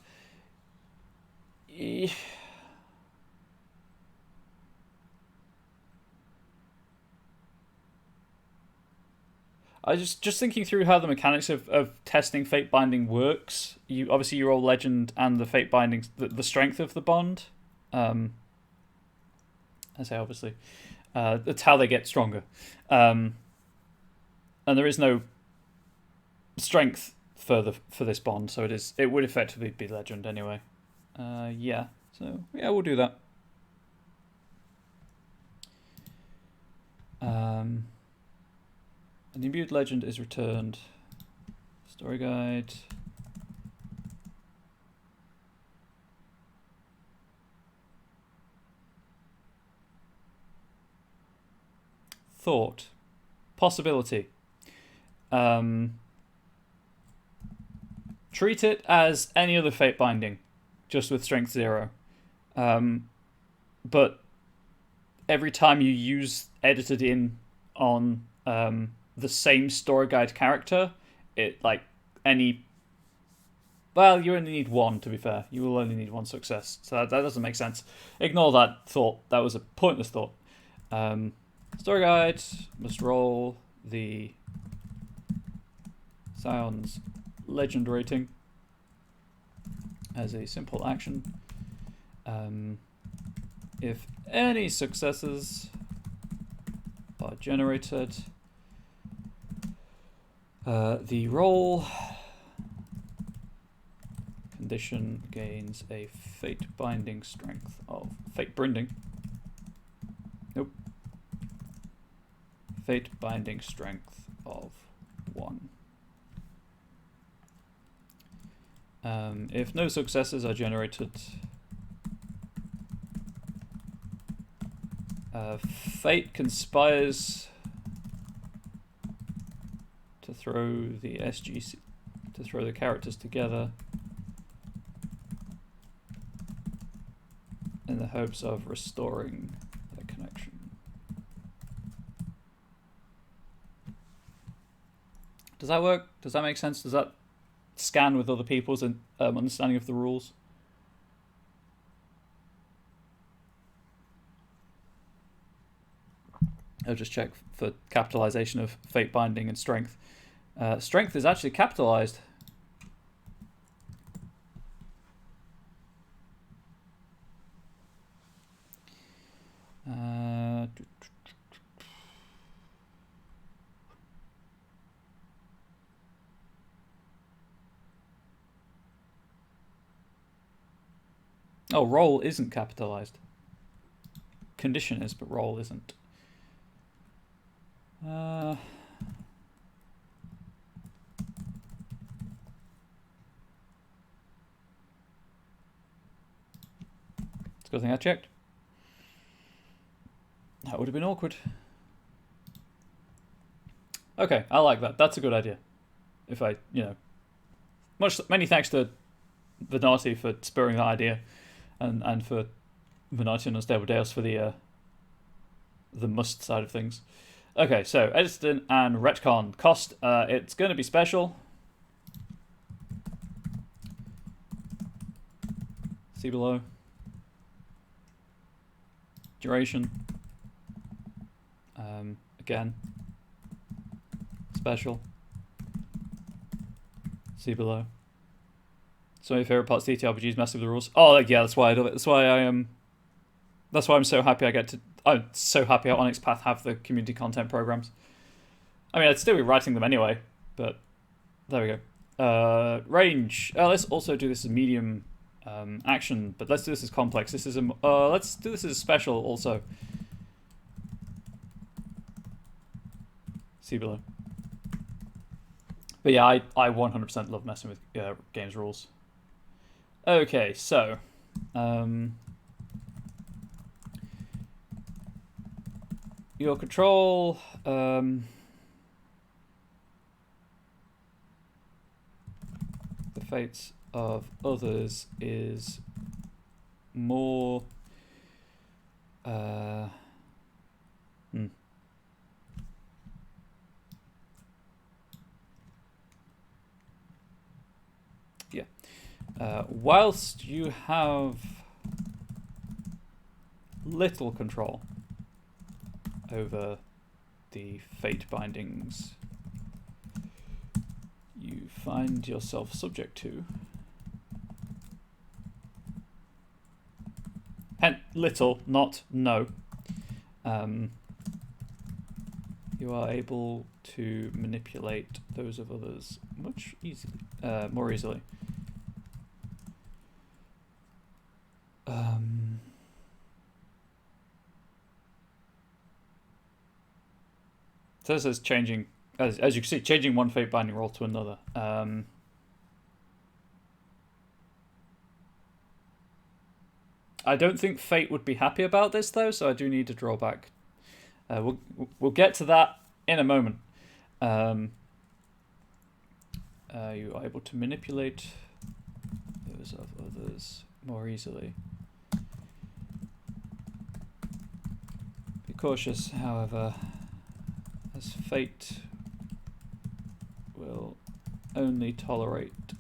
S1: I just thinking through how the mechanics of testing fate binding works. You obviously you roll legend and the fate binding, the strength of the bond. I say obviously. That's how they get stronger. And there is no strength for this bond, so it would effectively be legend anyway. Yeah, so yeah, we'll do that. An imbued legend is returned. Story guide. Thought. Possibility. Treat it as any other fate binding, just with strength 0. But every time you use edited in on the same story guide character, it like any. Well, you only need 1, to be fair. You will only need 1 success, so that doesn't make sense. Ignore that thought. That was a pointless thought. Story guide must roll the Scion's legend rating as a simple action. If any successes are generated, the roll condition gains a fate binding strength of fate binding. Nope. Fate binding strength of 1. If no successes are generated, fate conspires to throw the SGC, to throw the characters together in the hopes of restoring their connection. Does that work? Does that make sense? Does that scan with other people's understanding of the rules? I'll just check for capitalization of fate binding and strength. Strength is actually capitalized. Oh, roll isn't capitalized. Condition is, but roll isn't. It's a good thing I checked. That would have been awkward. Okay, I like that. That's a good idea. If I, many thanks to Venati for spurring that idea, and for Venati and Unstable Deus for the must side of things. Okay, so Edison and Retcon. Cost, it's going to be special. See below. Duration. Again. Special. See below. Some of your favourite parts of TTRPGs messing with the rules. Oh, yeah, that's why I love it. That's why that's why I'm so happy I'm so happy Onyx Path have the community content programs. I mean, I'd still be writing them anyway, but there we go. Range. Let's also do this as medium action, but let's do this as complex. This is let's do this as special also. See below. But yeah, I 100% love messing with games rules. Okay, so your control the fates of others is more whilst you have little control over the fate bindings you find yourself subject to. Little, not no. you are able to manipulate those of others more easily. So this is changing, as you can see, changing one fate binding roll to another. I don't think fate would be happy about this though, so I do need to draw back. We'll get to that in a moment. You are able to manipulate those of others more easily. Be cautious, however, as fate will only tolerate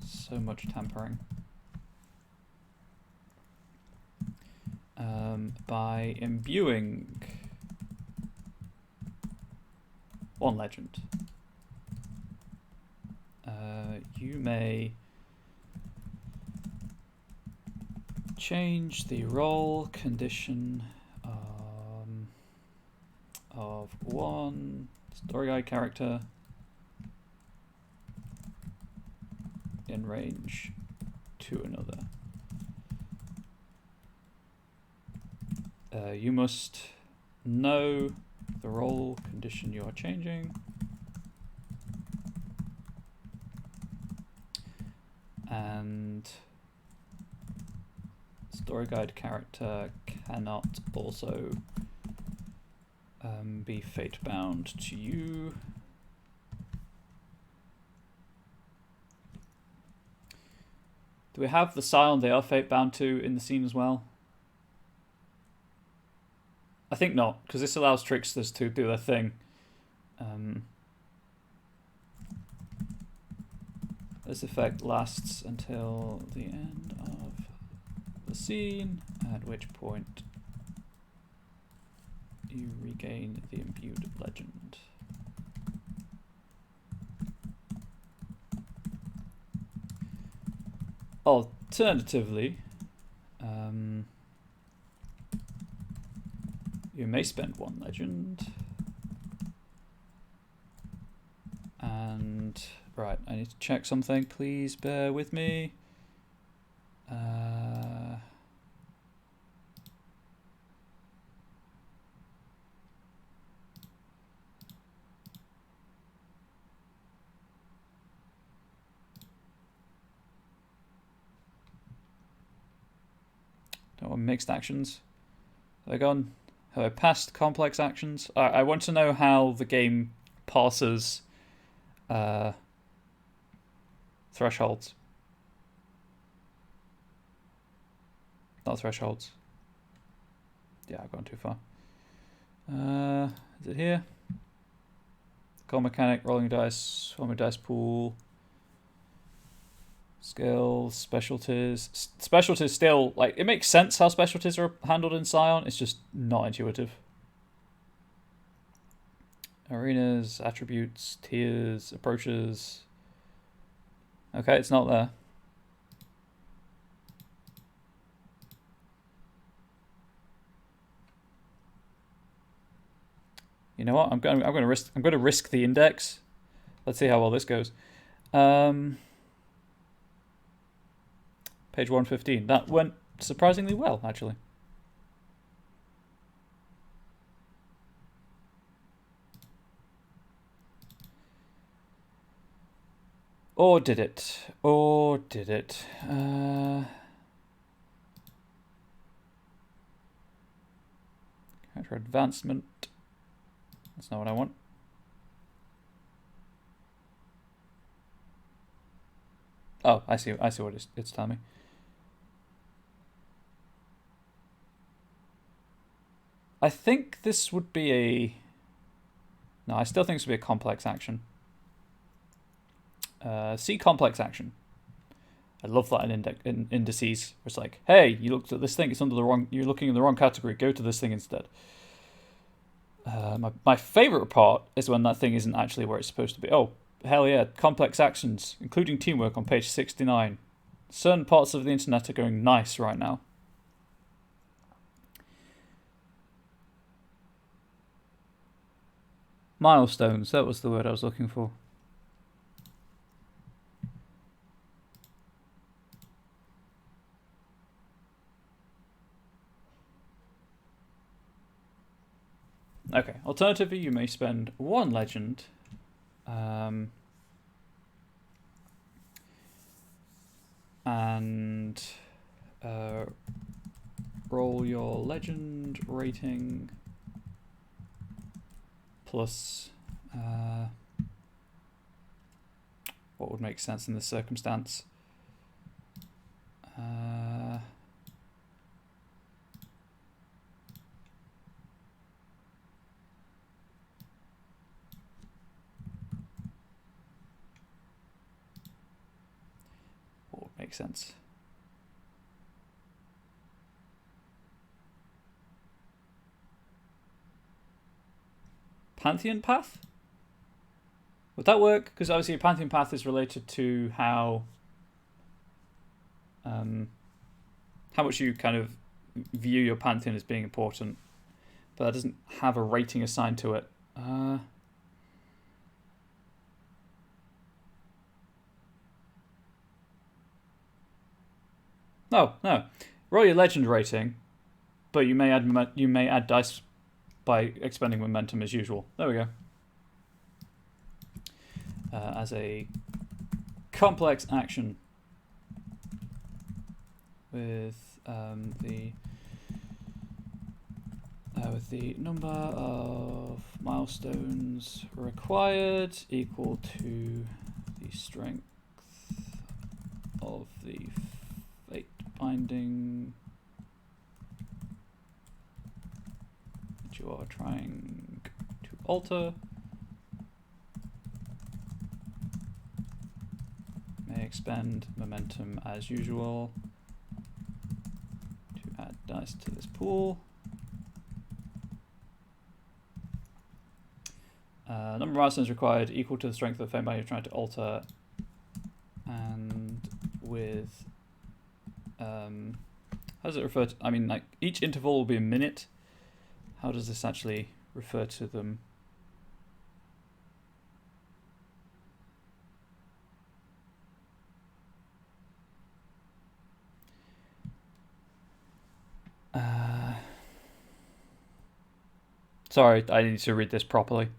S1: so much tampering. By imbuing one legend, you may change the role condition of one story guide character in range to another. You must know the role condition you are changing, and story guide character cannot also be fate bound to you. Do we have the Scion they are fate bound to in the scene as well? I think not, because this allows tricksters to do their thing. This effect lasts until the end of the scene, at which point you regain the imbued legend. Alternatively, you may spend one legend. And, right, I need to check something. Please bear with me. Don't want mixed actions. Have I gone? Have I passed complex actions? I want to know how the game parses thresholds. Not thresholds. Yeah, I've gone too far. Is it here? Goal mechanic, rolling dice, forming dice pool. Skills, specialties. Specialties still, like, it makes sense how specialties are handled in Scion. It's just not intuitive. Arenas, attributes, tiers, approaches. Okay, it's not there. You know what? I'm going to risk the index. Let's see how well this goes. Page 115. That went surprisingly well, actually. Or did it? Or did it? Character advancement. That's not what I want. Oh, I see what it's telling me. I think this would be a... No, I still think this would be a complex action. See complex action. I love that in indices. Where it's like, hey, you looked at this thing. It's under the wrong. You're looking in the wrong category. Go to this thing instead. My favorite part is when that thing isn't actually where it's supposed to be. Oh, hell yeah! Complex actions, including teamwork, on page 69. Certain parts of the internet are going nice right now. Milestones, that was the word I was looking for. Okay, alternatively, you may spend 1 legend and roll your legend rating plus what would make sense in this circumstance. What would make sense? Pantheon path? Would that work? Because obviously a Pantheon path is related to how much you kind of view your Pantheon as being important, but that doesn't have a rating assigned to it. No. Roll your legend rating, but you may add dice by expending momentum as usual. There we go. As a complex action with the number of milestones required equal to the strength of the fate binding that you are trying to alter. May expend momentum as usual to add dice to this pool. Number of milestones required equal to the strength of the fate binding you're trying to alter, and with how does it refer to? I mean, like each interval will be a minute. How does this actually refer to them? Sorry, I need to read this properly.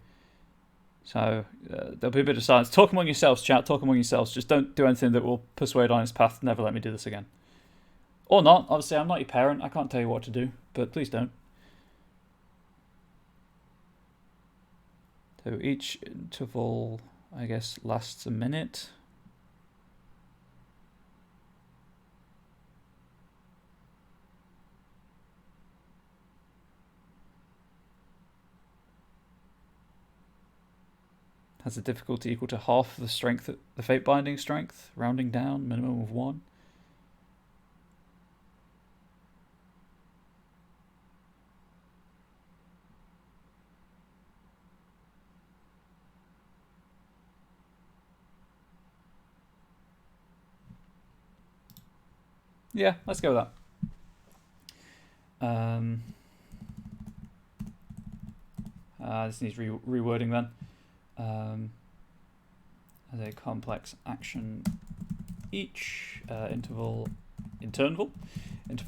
S1: So there'll be a bit of silence. Talk among yourselves, chat. Talk among yourselves. Just don't do anything that will persuade on its path. Never let me do this again. Or not. Obviously, I'm not your parent. I can't tell you what to do. But please don't. So each interval, I guess, lasts a minute. Has a difficulty equal to half the strength, the fate binding strength, rounding down, minimum of 1. Yeah, let's go with that. This needs rewording then. As a complex action, each interval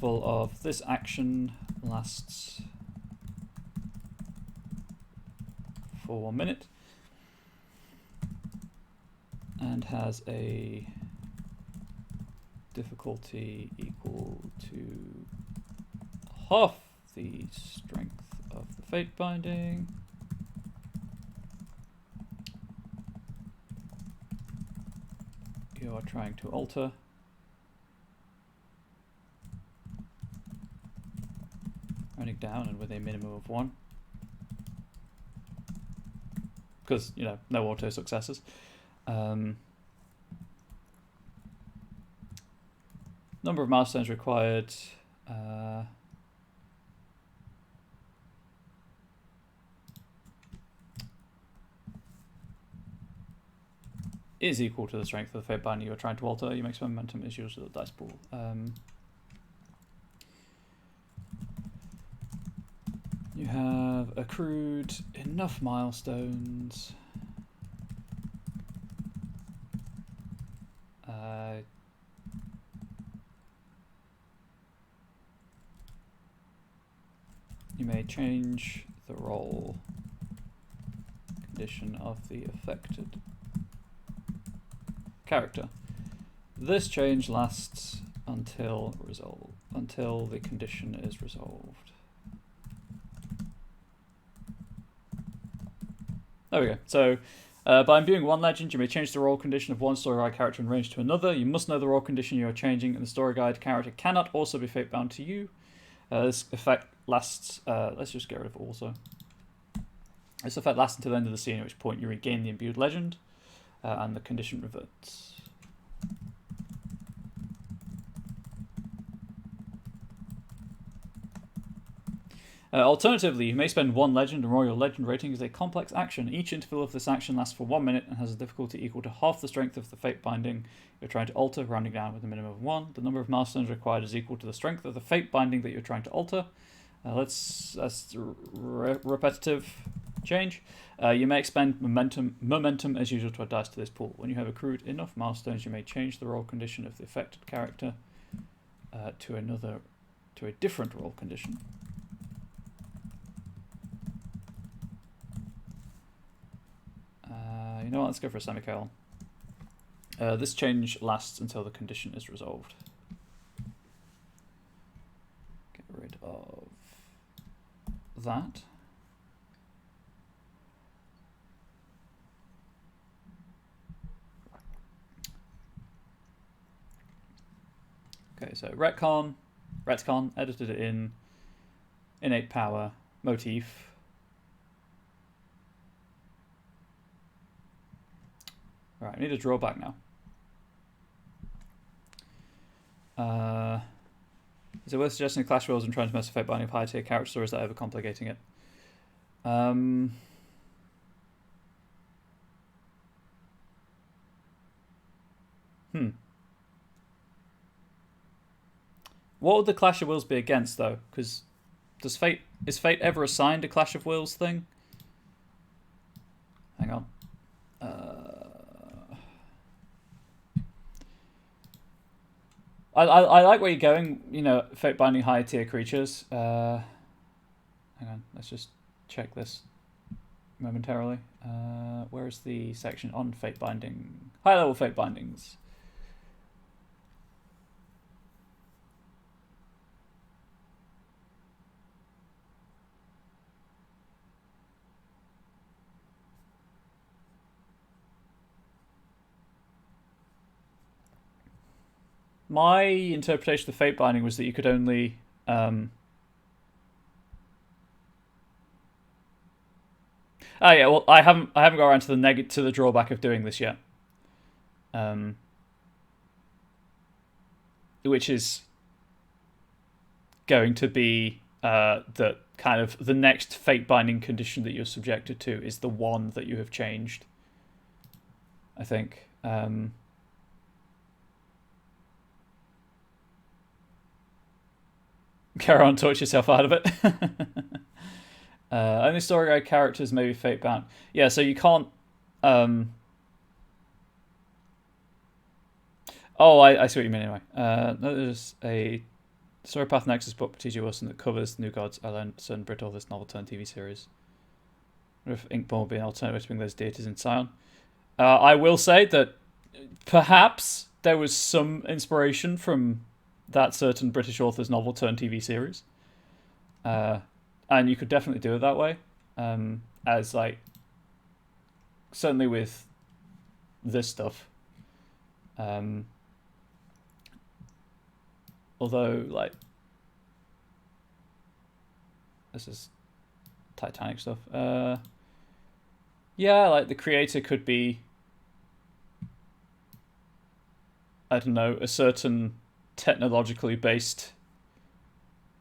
S1: of this action lasts for 1 minute and has a difficulty equal to half the strength of the fate binding. You are trying to alter. Running down and with a minimum of 1. Because, you know, no auto successes. Number of milestones required. Is equal to the strength of the fate binding you are trying to alter. You make some momentum is yours with the dice pool. You have have accrued enough milestones. You may change the role condition of the affected character. This change lasts until the condition is resolved. There we go. So, by imbuing one legend, you may change the role condition of one story guide character in range to another. You must know the role condition you are changing, and the story guide character cannot also be fate bound to you. This effect lasts. Let's just get rid of also. This effect lasts until the end of the scene, at which point you regain the imbued legend, and the condition reverts. Alternatively, you may spend one legend and roll your legend rating as a complex action. Each interval of this action lasts for 1 minute and has a difficulty equal to half the strength of the fate binding you're trying to alter, rounding down with a minimum of 1. The number of milestones required is equal to the strength of the fate binding that you're trying to alter. That's repetitive change. You may expend momentum as usual to add dice to this pool. When you have accrued enough milestones, you may change the roll condition of the affected character to a different roll condition. You know what, let's go for a semicolon. This change lasts until the condition is resolved. Get rid of that. Okay, so retcon, edited it in innate power, motif. Right, I need a drawback now. Is it worth suggesting Clash Royals and trying to mess with fate binding of higher tier characters, or is that overcomplicating it? What would the Clash of Wills be against, though? Because is Fate ever assigned a Clash of Wills thing? Hang on. I like where you're going, you know, fate binding higher tier creatures. Hang on, let's just check this momentarily. Where is the section on fate binding? High level fate bindings. My interpretation of fate binding was that you could only oh yeah, well I haven't got around to the drawback of doing this yet. Which is going to be that kind of the next fate binding condition that you're subjected to is the one that you have changed. I think. Carry on, torch yourself out of it. Only story guide characters may be fate bound. Yeah, so you can't. Oh, I see what you mean anyway. There's a Story Path Nexus book by T.J. Wilson that covers New Gods, Elend, and Brittle, this novel turn TV series. What if Inkborn would be an alternative to bring those deities in Scion? I will say that perhaps there was some inspiration from that certain British author's novel turned TV series, and you could definitely do it that way, as like certainly with this stuff. Although like this is Titanic stuff. Yeah, like the creator could be, I don't know, a certain technologically based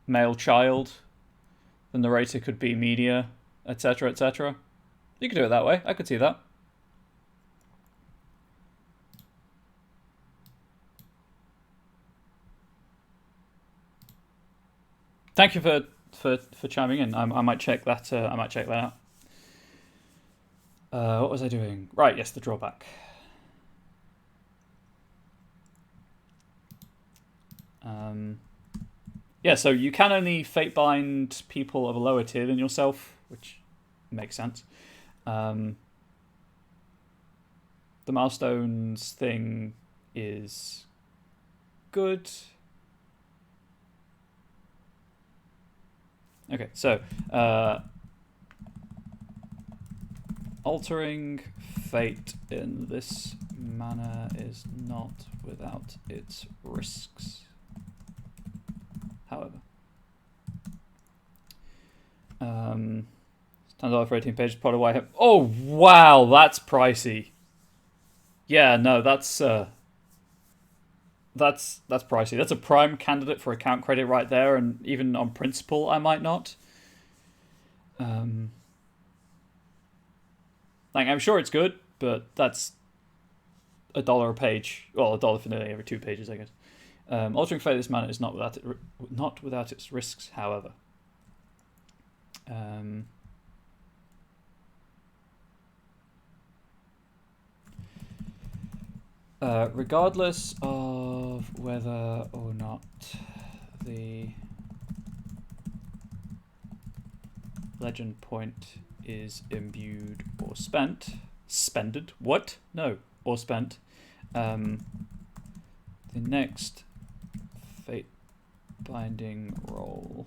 S1: male child. The narrator could be media, etc., etc. You could do it that way. I could see that. Thank you for for chiming in. I might check that. I might check that out. What was I doing? Right. Yes, the drawback. Yeah, so you can only fate bind people of a lower tier than yourself, which makes sense. The milestones thing is good. Okay, so altering fate in this manner is not without its risks. However, $10 for 18 pages. Part of why I have. Oh wow, that's pricey. Yeah, no, that's pricey. That's a prime candidate for account credit right there, and even on principle, I might not. Like, I'm sure it's good, but that's $1 a page. Well, $1 for nearly every 2 pages, I guess. Altering fate in this manner is not without its risks, however. Regardless of whether or not the legend point is imbued or spended, what? No, or spent. The next fate binding roll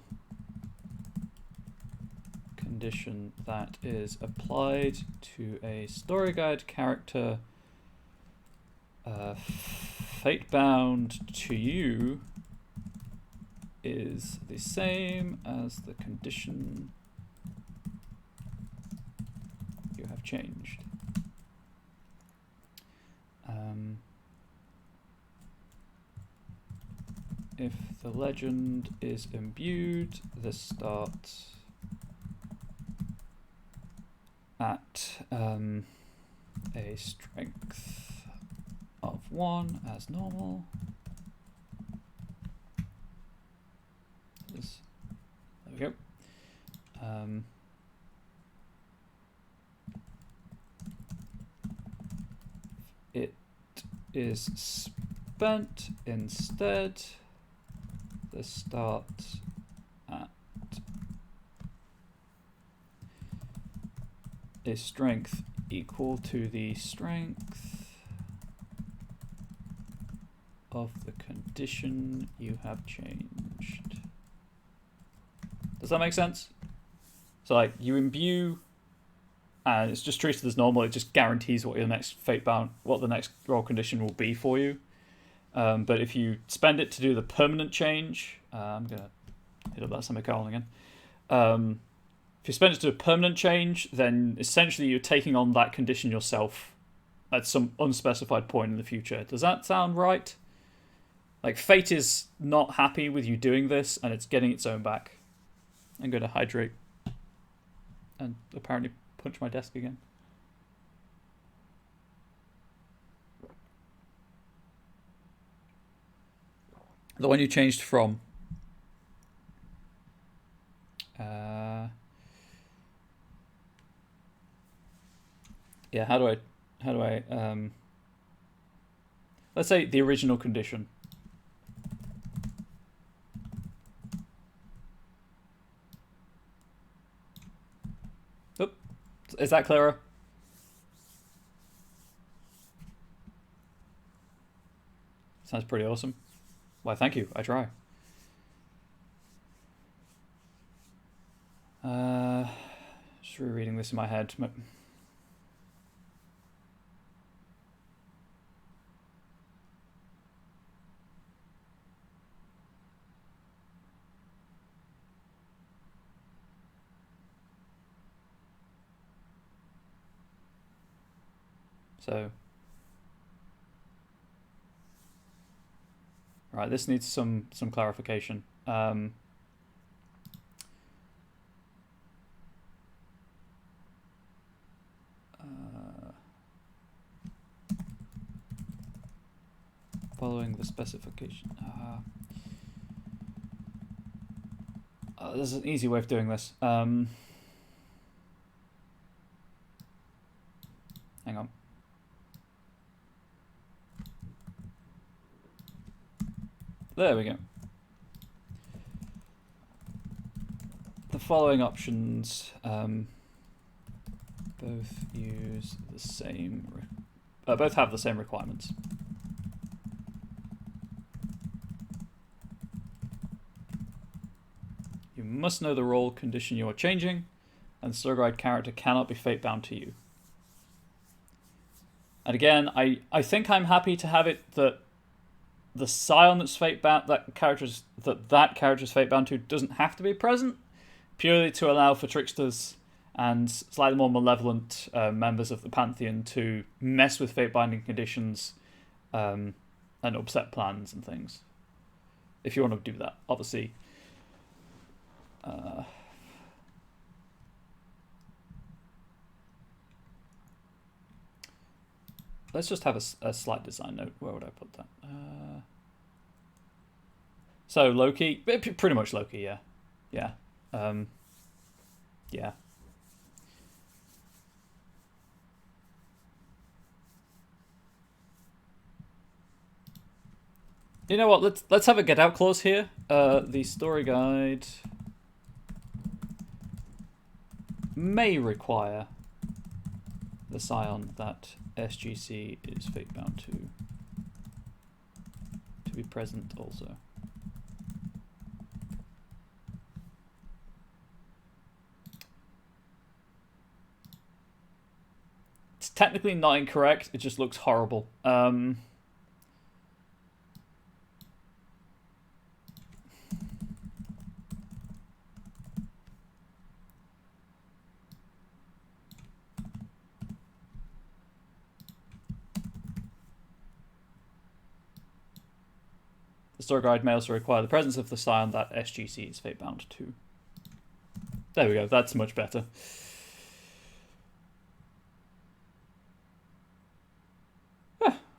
S1: condition that is applied to a story guide character fate bound to you is the same as the condition you have changed. If the legend is imbued, this starts at a strength of 1 as normal. There we go. It is spent instead. This starts at a strength equal to the strength of the condition you have changed. Does that make sense? So like you imbue and it's just treated as normal, it just guarantees what your next what the next roll condition will be for you. But if you spend it to do the permanent change, I'm gonna hit up that semicolon again. If you spend it to do a permanent change, then essentially you're taking on that condition yourself at some unspecified point in the future. Does that sound right? Like, fate is not happy with you doing this, and it's getting its own back. I'm going to hydrate and apparently punch my desk again. The one you changed from. Yeah, how do I let's say the original condition. Oop. Is that clearer? Sounds pretty awesome. Why, thank you. I try. Just rereading this in my head. So, right, this needs some clarification. Following the specification. there's an easy way of doing this. Hang on. There we go. The following options both use the same, both have the same requirements. You must know the role condition you are changing, and the story guide character cannot be fate bound to you. And again, I think I'm happy to have it that the scion that's fate bound, that character's fate bound to, doesn't have to be present, purely to allow for tricksters and slightly more malevolent members of the Pantheon to mess with fate binding conditions and upset plans and things. If you want to do that, obviously. Let's just have a slight design note. Where would I put that? So Loki, pretty much Loki, yeah. Yeah. Yeah. You know what? Let's have a get out clause here. The story guide may require the scion that SGC is fate bound to be present also. It's technically not incorrect, it just looks horrible. The story guide may also require the presence of the scion that SGC is fate bound to. There we go, that's much better.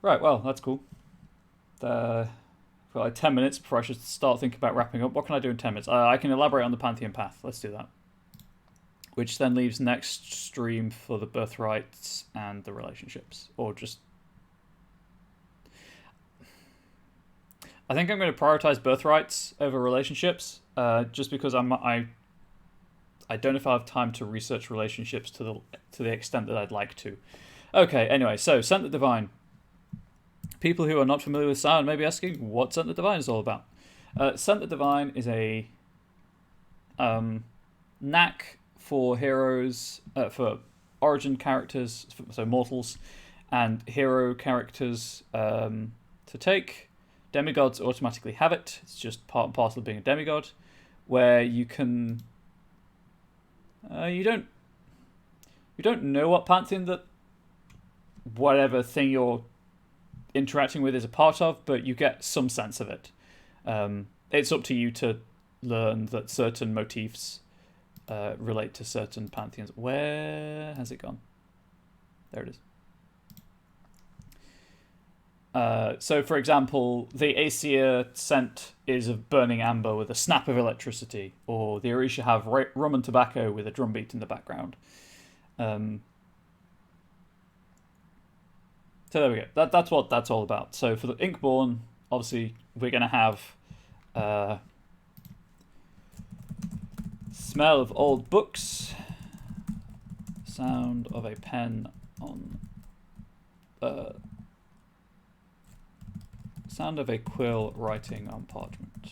S1: Right, well, that's cool. For like 10 minutes before I should start thinking about wrapping up. What can I do in 10 minutes? I can elaborate on the Pantheon path. Let's do that. Which then leaves next stream for the birthrights and the relationships. Or just... I think I'm going to prioritize birthrights over relationships. Just because I don't know if I have time to research relationships to the extent that I'd like to. Okay, anyway, so Scent the Divine. People who are not familiar with Scion may be asking what Scent the Divine is all about. Scent the Divine is a knack for heroes, for origin characters, so mortals, and hero characters to take. Demigods automatically have it. It's just part and parcel of being a demigod, where you can... you don't know what Pantheon that whatever thing you're interacting with is a part of, but you get some sense of it. It's up to you to learn that certain motifs relate to certain pantheons. Where has it gone? There it is. So, for example, the Aesir scent is of burning amber with a snap of electricity, or the Orisha have rum and tobacco with a drum beat in the background. So there we go. That's what that's all about. So for the Inkborn, obviously, we're going to have smell of old books, sound of a pen on... sound of a quill writing on parchment.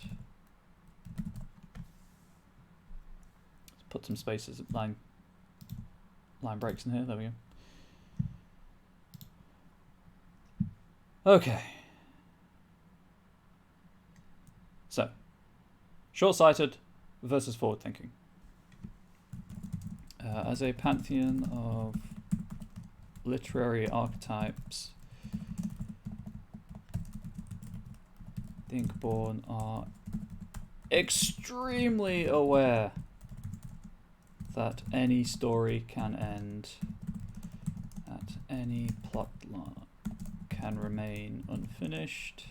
S1: Let's put some spaces, line breaks in here. There we go. Okay. So, short-sighted versus forward-thinking. As a pantheon of literary archetypes, the Inkborn are extremely aware that any story can end, that any plot line can remain unfinished,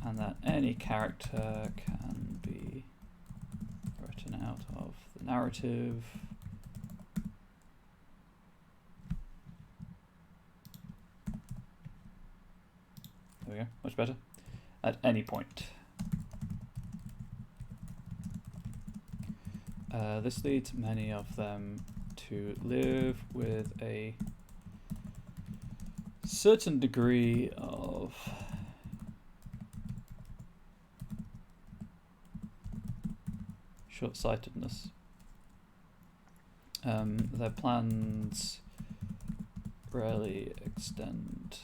S1: and that any character can be written out of the narrative. There we go, much better. At any point. This leads many of them to live with a certain degree of short-sightedness. Their plans rarely extend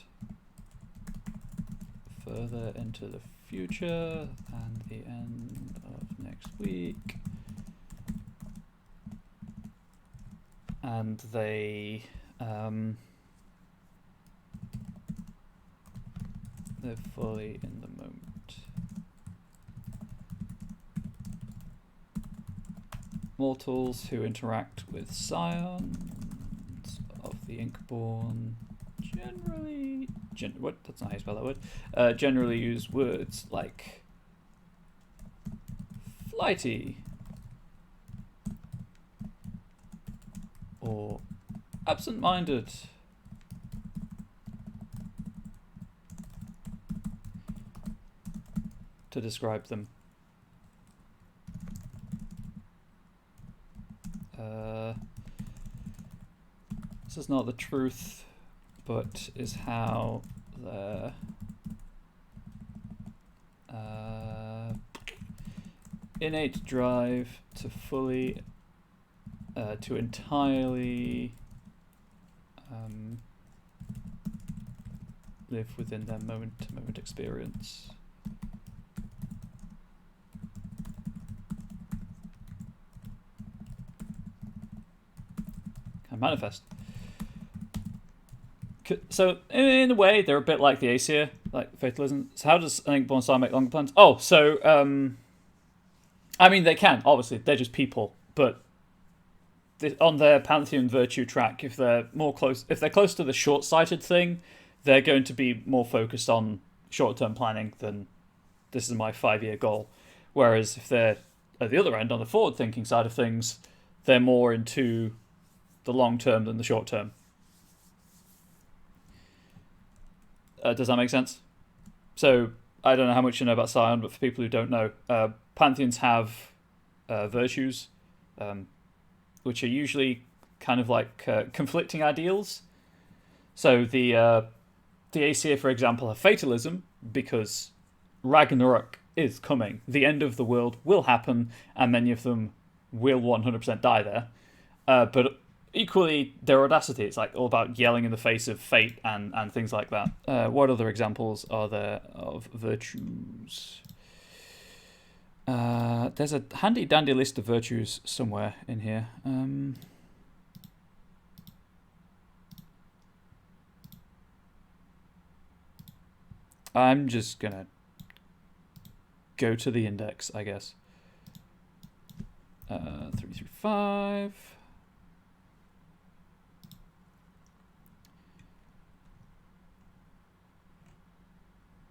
S1: further into the future than the end of next week. And they live fully in the moment. Mortals who interact with scions of the Inkborn generally... what? That's not how you spell that word. Generally use words like flighty or absent-minded. To describe them. This is not the truth, but is how the innate drive to fully, to entirely live within their moment-to-moment experience. Can manifest. So, in a way, they're a bit like the Aesir, like fatalism. So how does an Inkborn Sire make longer plans? Oh, so, I mean, they can, obviously. They're just people. But on their Pantheon virtue track, if they're close to the short-sighted thing, they're going to be more focused on short-term planning than this is my 5-year goal. Whereas if they're at the other end, on the forward-thinking side of things, they're more into the long-term than the short-term. Does that make sense? So, I don't know how much you know about Scion, but for people who don't know, Pantheons have virtues, which are usually kind of like conflicting ideals. So the Aesir, for example, have fatalism, because Ragnarok is coming. The end of the world will happen, and many of them will 100% die there. But equally, their audacity, it's like all about yelling in the face of fate and things like that. What other examples are there of virtues? There's a handy dandy list of virtues somewhere in here. I'm just gonna go to the index, I guess. 335.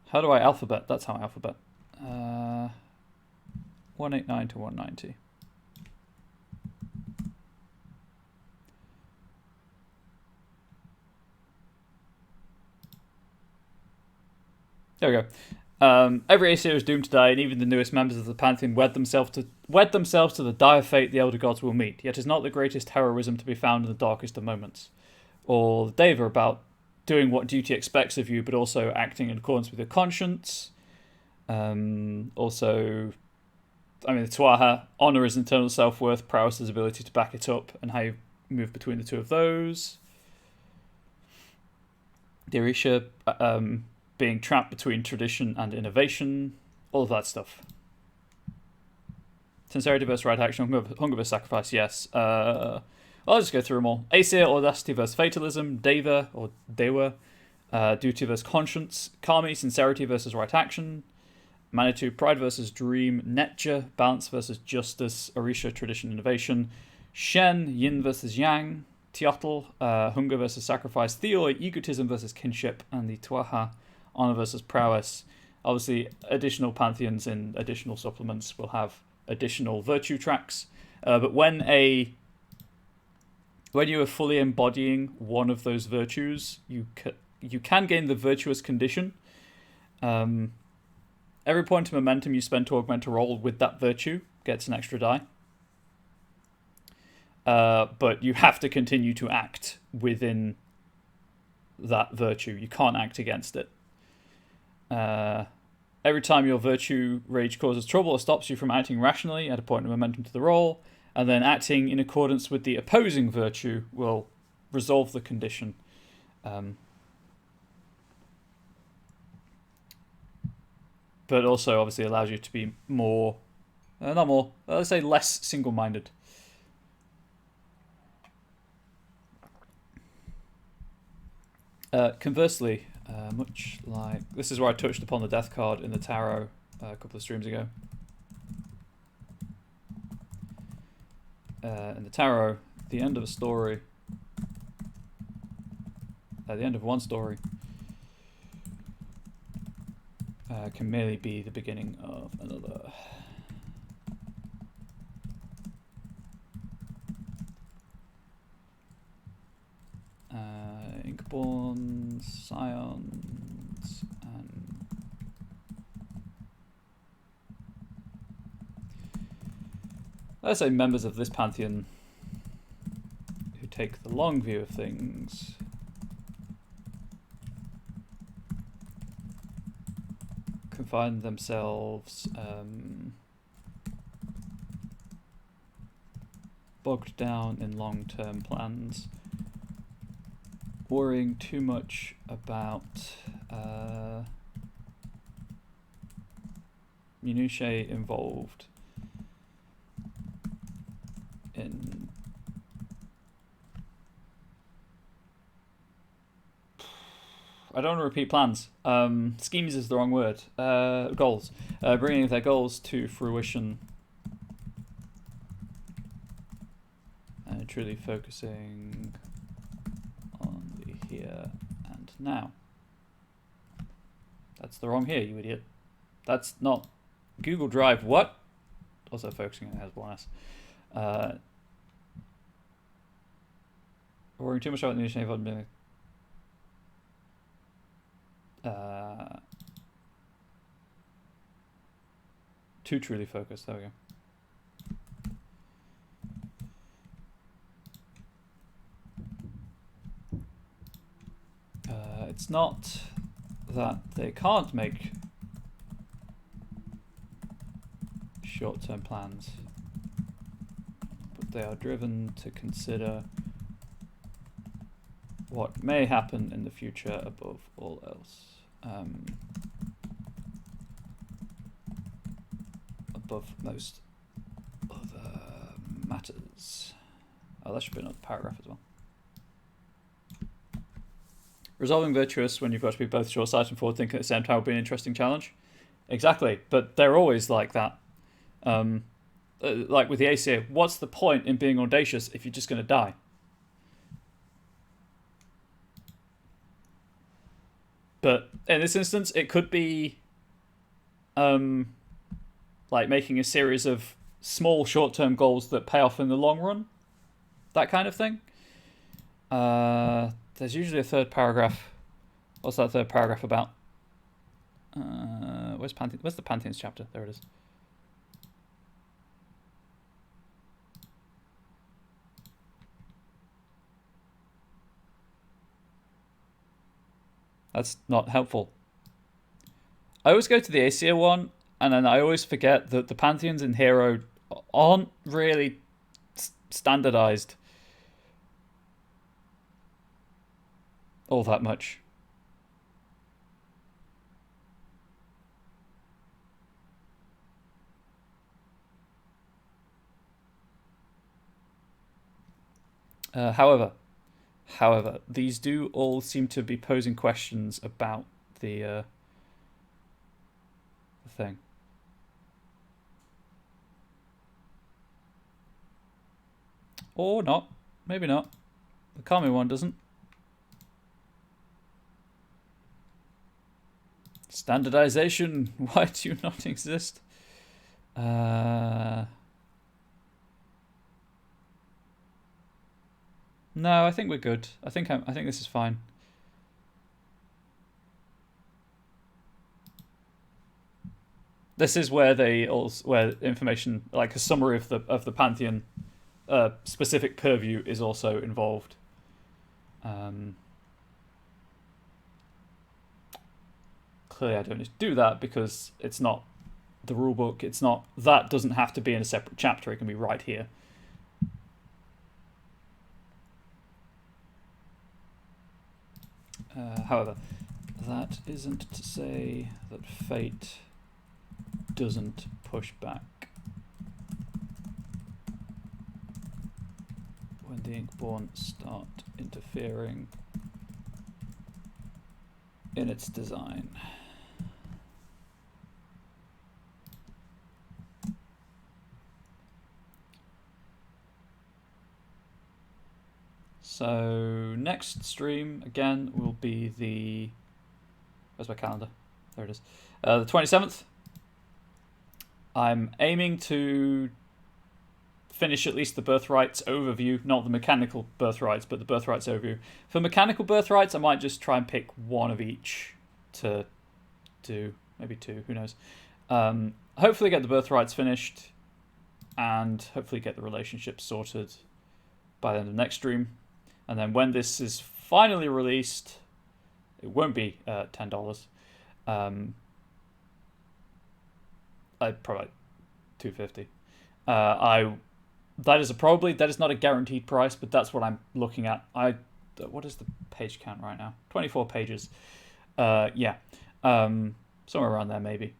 S1: How do I alphabet? That's how I alphabet. 189 to 190. There we go. Every Aesir is doomed to die, and even the newest members of the Pantheon wed themselves to the dire fate the elder gods will meet. Yet is not the greatest heroism to be found in the darkest of moments. Or the Deva about doing what duty expects of you, but also acting in accordance with your conscience. Also, I mean, the Tuatha, honour is internal self-worth, prowess is ability to back it up, and how you move between the two of those. The Orisha, being trapped between tradition and innovation, all of that stuff. Sincerity versus right action, hunger versus sacrifice, yes. I'll just go through them all. Aesir, audacity versus fatalism. Deva, or Dewa, duty versus conscience. Kami, sincerity versus right action. Manitou, pride versus dream. Netja, balance versus justice. Orisha, tradition, innovation. Shen, yin versus yang. Teotl, hunger versus sacrifice. Theoi, egotism versus kinship. And the Tuatha, honor versus prowess. Obviously, additional pantheons in additional supplements will have additional virtue tracks. But when you are fully embodying one of those virtues, you can gain the virtuous condition. Every point of momentum you spend to augment a roll with that virtue gets an extra die. But you have to continue to act within that virtue. You can't act against it. Every time your virtue rage causes trouble or stops you from acting rationally, add a point of momentum to the roll, and then acting in accordance with the opposing virtue will resolve the condition. But also obviously allows you to be more, not more, let's say less single-minded. Conversely, much like, this is where I touched upon the death card in the tarot a couple of streams ago. In the tarot, the end of a story, the end of one story, can merely be the beginning of another. Inkborn, Scions, and let's say members of this pantheon who take the long view of things can find themselves bogged down in long-term plans, worrying too much about minutiae involved in I don't want to repeat plans. Schemes is the wrong word. Goals. Bringing their goals to fruition and truly focusing on the here and now. That's the wrong here, you idiot. That's not Google Drive. What? Also focusing on it has one S. Worrying too much about the initiative of being too truly focused. There we go. It's not that they can't make short-term plans, but they are driven to consider what may happen in the future above all else. Above most other matters. Oh, that should be another paragraph as well. Resolving virtuous when you've got to be both short-sighted and forward-thinking at the same time will be an interesting challenge. Exactly, but they're always like that. Like with the ACA, what's the point in being audacious if you're just going to die? But in this instance, it could be like making a series of small short-term goals that pay off in the long run. That kind of thing. There's usually a third paragraph. What's that third paragraph about? Where's Pantheon? Where's the Pantheons chapter? There it is. That's not helpful. I always go to the Aesir one, and then I always forget that the Pantheons in Hero aren't really standardized all that much. However, these do all seem to be posing questions about the thing. Or not. Maybe not. The Kami one doesn't. Standardization. Why do you not exist? No, I think we're good. I think this is fine. This is where where information, like a summary of the Pantheon specific purview, is also involved. Clearly, I don't need to do that because it's not the rulebook. It's not, that doesn't have to be in a separate chapter. It can be right here. However, that isn't to say that fate doesn't push back when the Inkborn start interfering in its design. So next stream again will be the, where's my calendar? There it is. The 27th. I'm aiming to finish at least the Birthrights overview, not the mechanical Birthrights, but the Birthrights overview. For mechanical Birthrights, I might just try and pick one of each to do, maybe two, who knows. Hopefully get the Birthrights finished, and hopefully get the relationships sorted by the end of next stream. And then when this is finally released, it won't be $10. I'd probably $2.50. That is not a guaranteed price, but that's what I'm looking at. What is the page count right now? 24 pages. Yeah, somewhere around there maybe.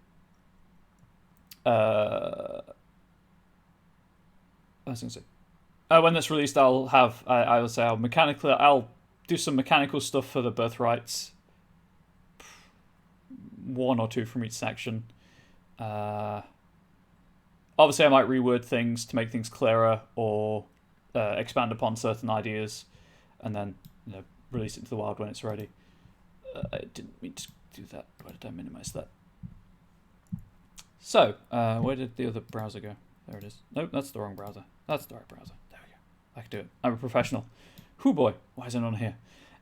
S1: I was gonna say, when that's released, I will do some mechanical stuff for the Birthrights. 1 or 2 from each section. Obviously, I might reword things to make things clearer or expand upon certain ideas, and then release it to the wild when it's ready. I didn't mean to do that. Why did I minimize that? So, where did the other browser go? There it is. Nope, that's the wrong browser. That's the right browser. There we go. I can do it. I'm a professional. Hoo boy, why is it on here?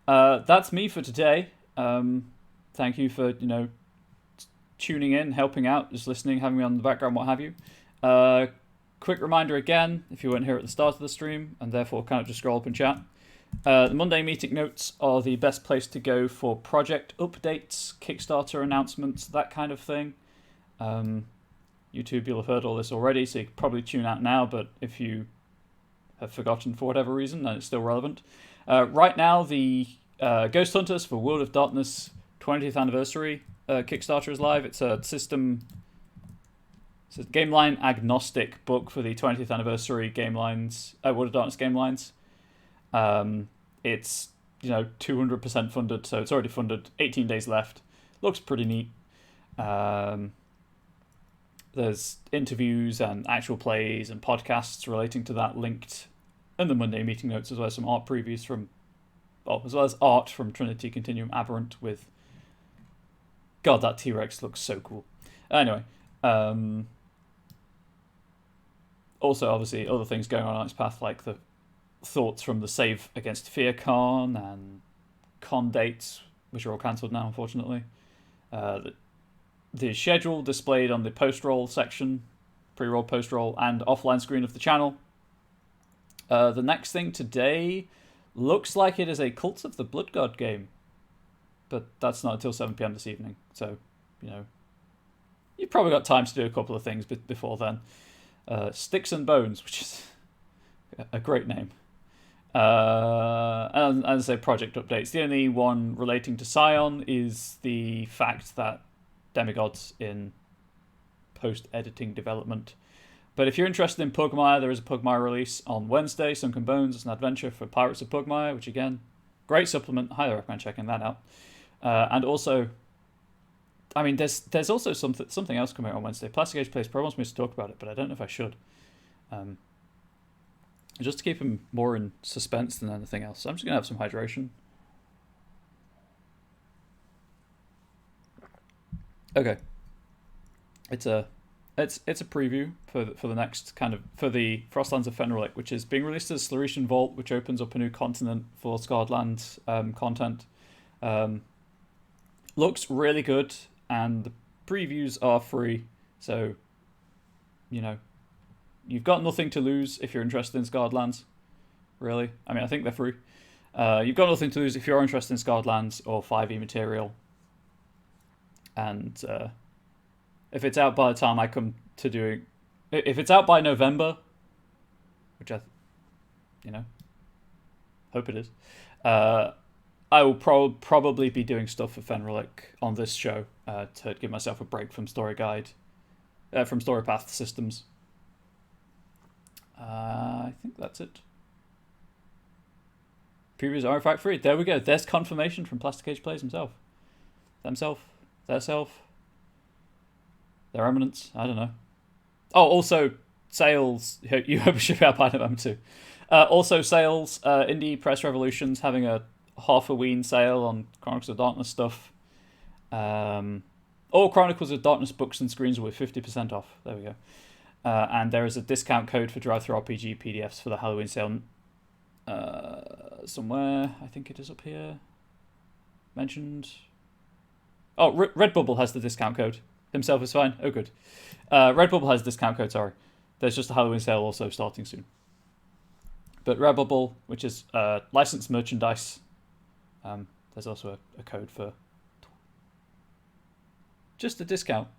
S1: That's me for today. Thank you for tuning in, helping out, just listening, having me on the background, what have you. Quick reminder again, if you weren't here at the start of the stream, and therefore can't just scroll up and chat, the Monday meeting notes are the best place to go for project updates, Kickstarter announcements, that kind of thing. YouTube, you'll have heard all this already, so you could probably tune out now, but if you have forgotten for whatever reason, then it's still relevant. Right now, the Ghost Hunters for World of Darkness 20th anniversary Kickstarter is live. It's a game line agnostic book for the 20th anniversary game lines, World of Darkness game lines. It's 200% funded, so it's already funded. 18 days left. Looks pretty neat. There's interviews and actual plays and podcasts relating to that linked in the Monday meeting notes, as well as some art previews as well as art from Trinity Continuum Aberrant with. God, that T-Rex looks so cool. Anyway, also obviously other things going on its path, like the thoughts from the Save Against Fear Con and con dates, which are all cancelled now, unfortunately. The schedule displayed on the post-roll section, pre-roll, post-roll, and offline screen of the channel. The next thing today looks like it is a Cult of the Blood God game, but that's not until 7 PM this evening, so, you've probably got time to do a couple of things before then. Sticks and Bones, which is a great name. And as I say, project updates. The only one relating to Scion is the fact that Demigod's in post-editing development. But if you're interested in Pugmire, there is a Pugmire release on Wednesday, Sunken Bones. It's an adventure for Pirates of Pugmire, which again, great supplement. Highly recommend checking that out. And also, I mean, there's also something else coming out on Wednesday. Plastic Age Plays Pro wants me to talk about it, but I don't know if I should. Just to keep him more in suspense than anything else. So I'm just going to have some hydration. Okay. It's a preview for the next kind of for the Frostlands of Fenric, which is being released as Sluritian Vault, which opens up a new continent for Scardland content. Looks really good, and the previews are free, so you've got nothing to lose if you're interested in Scardlands. Really, I mean, I think they're free. You've got nothing to lose if you're interested in Scardlands or 5e material, and if it's out by the time I come to doing, if it's out by November, which I, hope it is, I will probably be doing stuff for Fenric on this show to give myself a break from Story Guide, from Story Path systems. I think that's it. Previews are in fact free. There we go. There's confirmation from Plastic Age Plays himself. Their eminence. I don't know. Oh, also sales. You hope it should be out by November too. Also sales. Indie Press Revolution's having a half a ween sale on Chronicles of Darkness stuff. All Chronicles of Darkness books and screens with 50% off. There we go. And there is a discount code for Drive-Thru RPG PDFs for the Halloween sale. Somewhere, I think it is up here. Mentioned. Oh, Redbubble has the discount code. Himself is fine. Oh, good. Redbubble has a discount code, sorry. There's just a Halloween sale also starting soon. But Redbubble, which is licensed merchandise, there's also a code for just a discount.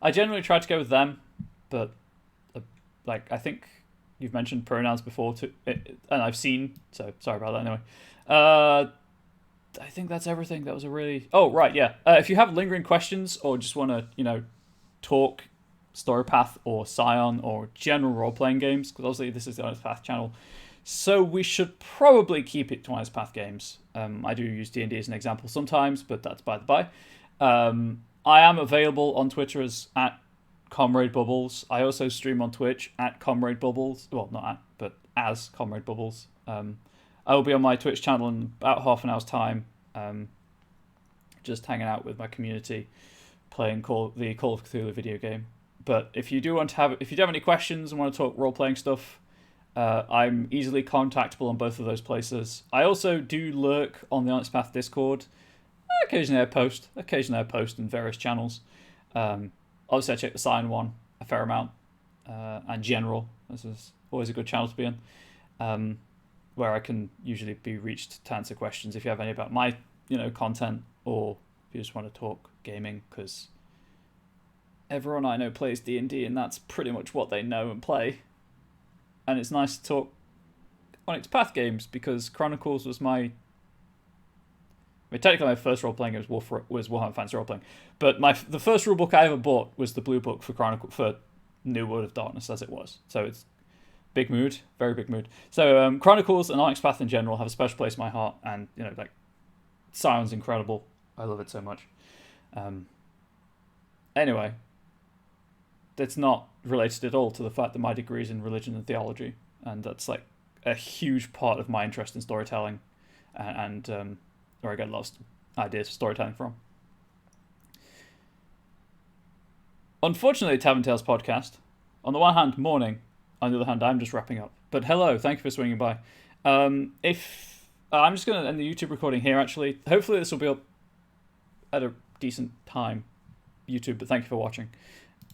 S1: I generally try to go with them, but I think you've mentioned pronouns before too, and I've seen, so sorry about that anyway. I think that's everything. That was a really... Oh, right, yeah. If you have lingering questions or just want to, talk Story Path or Scion or general role-playing games, because obviously this is the Honest Path channel, so we should probably keep it to Honest Path games. I do use D&D as an example sometimes, but that's by the by. I am available on Twitter as @ComradeBubbles. I also stream on Twitch @ComradeBubbles. Well, not at, but as ComradeBubbles. I will be on my Twitch channel in about half an hour's time, just hanging out with my community, playing the Call of Cthulhu video game. But if you do have any questions and want to talk role-playing stuff, I'm easily contactable on both of those places. I also do lurk on the Honest Path Discord. Occasionally I post in various channels. Obviously I check the Scion one a fair amount, and General. This is always a good channel to be in. Where I can usually be reached to answer questions if you have any about my, content, or if you just want to talk gaming, because everyone I know plays D&D, and that's pretty much what they know and play. And it's nice to talk Onyx Path games, because Chronicles was technically my first role-playing game was Warhammer Fantasy Role-Playing, but the first rulebook I ever bought was the blue book for New World of Darkness, as it was. So it's big mood, very big mood. So Chronicles and Onyx Path in general have a special place in my heart, and Sion's incredible. I love it so much. Anyway, that's not related at all to the fact that my degree is in religion and theology, and that's a huge part of my interest in storytelling, and where I get a lot of ideas for storytelling from. Unfortunately, Tavern Tales podcast, on the one hand, morning. On the other hand, I'm just wrapping up. But hello, thank you for swinging by. I'm just going to end the YouTube recording here, actually. Hopefully this will be up at a decent time, YouTube, but thank you for watching.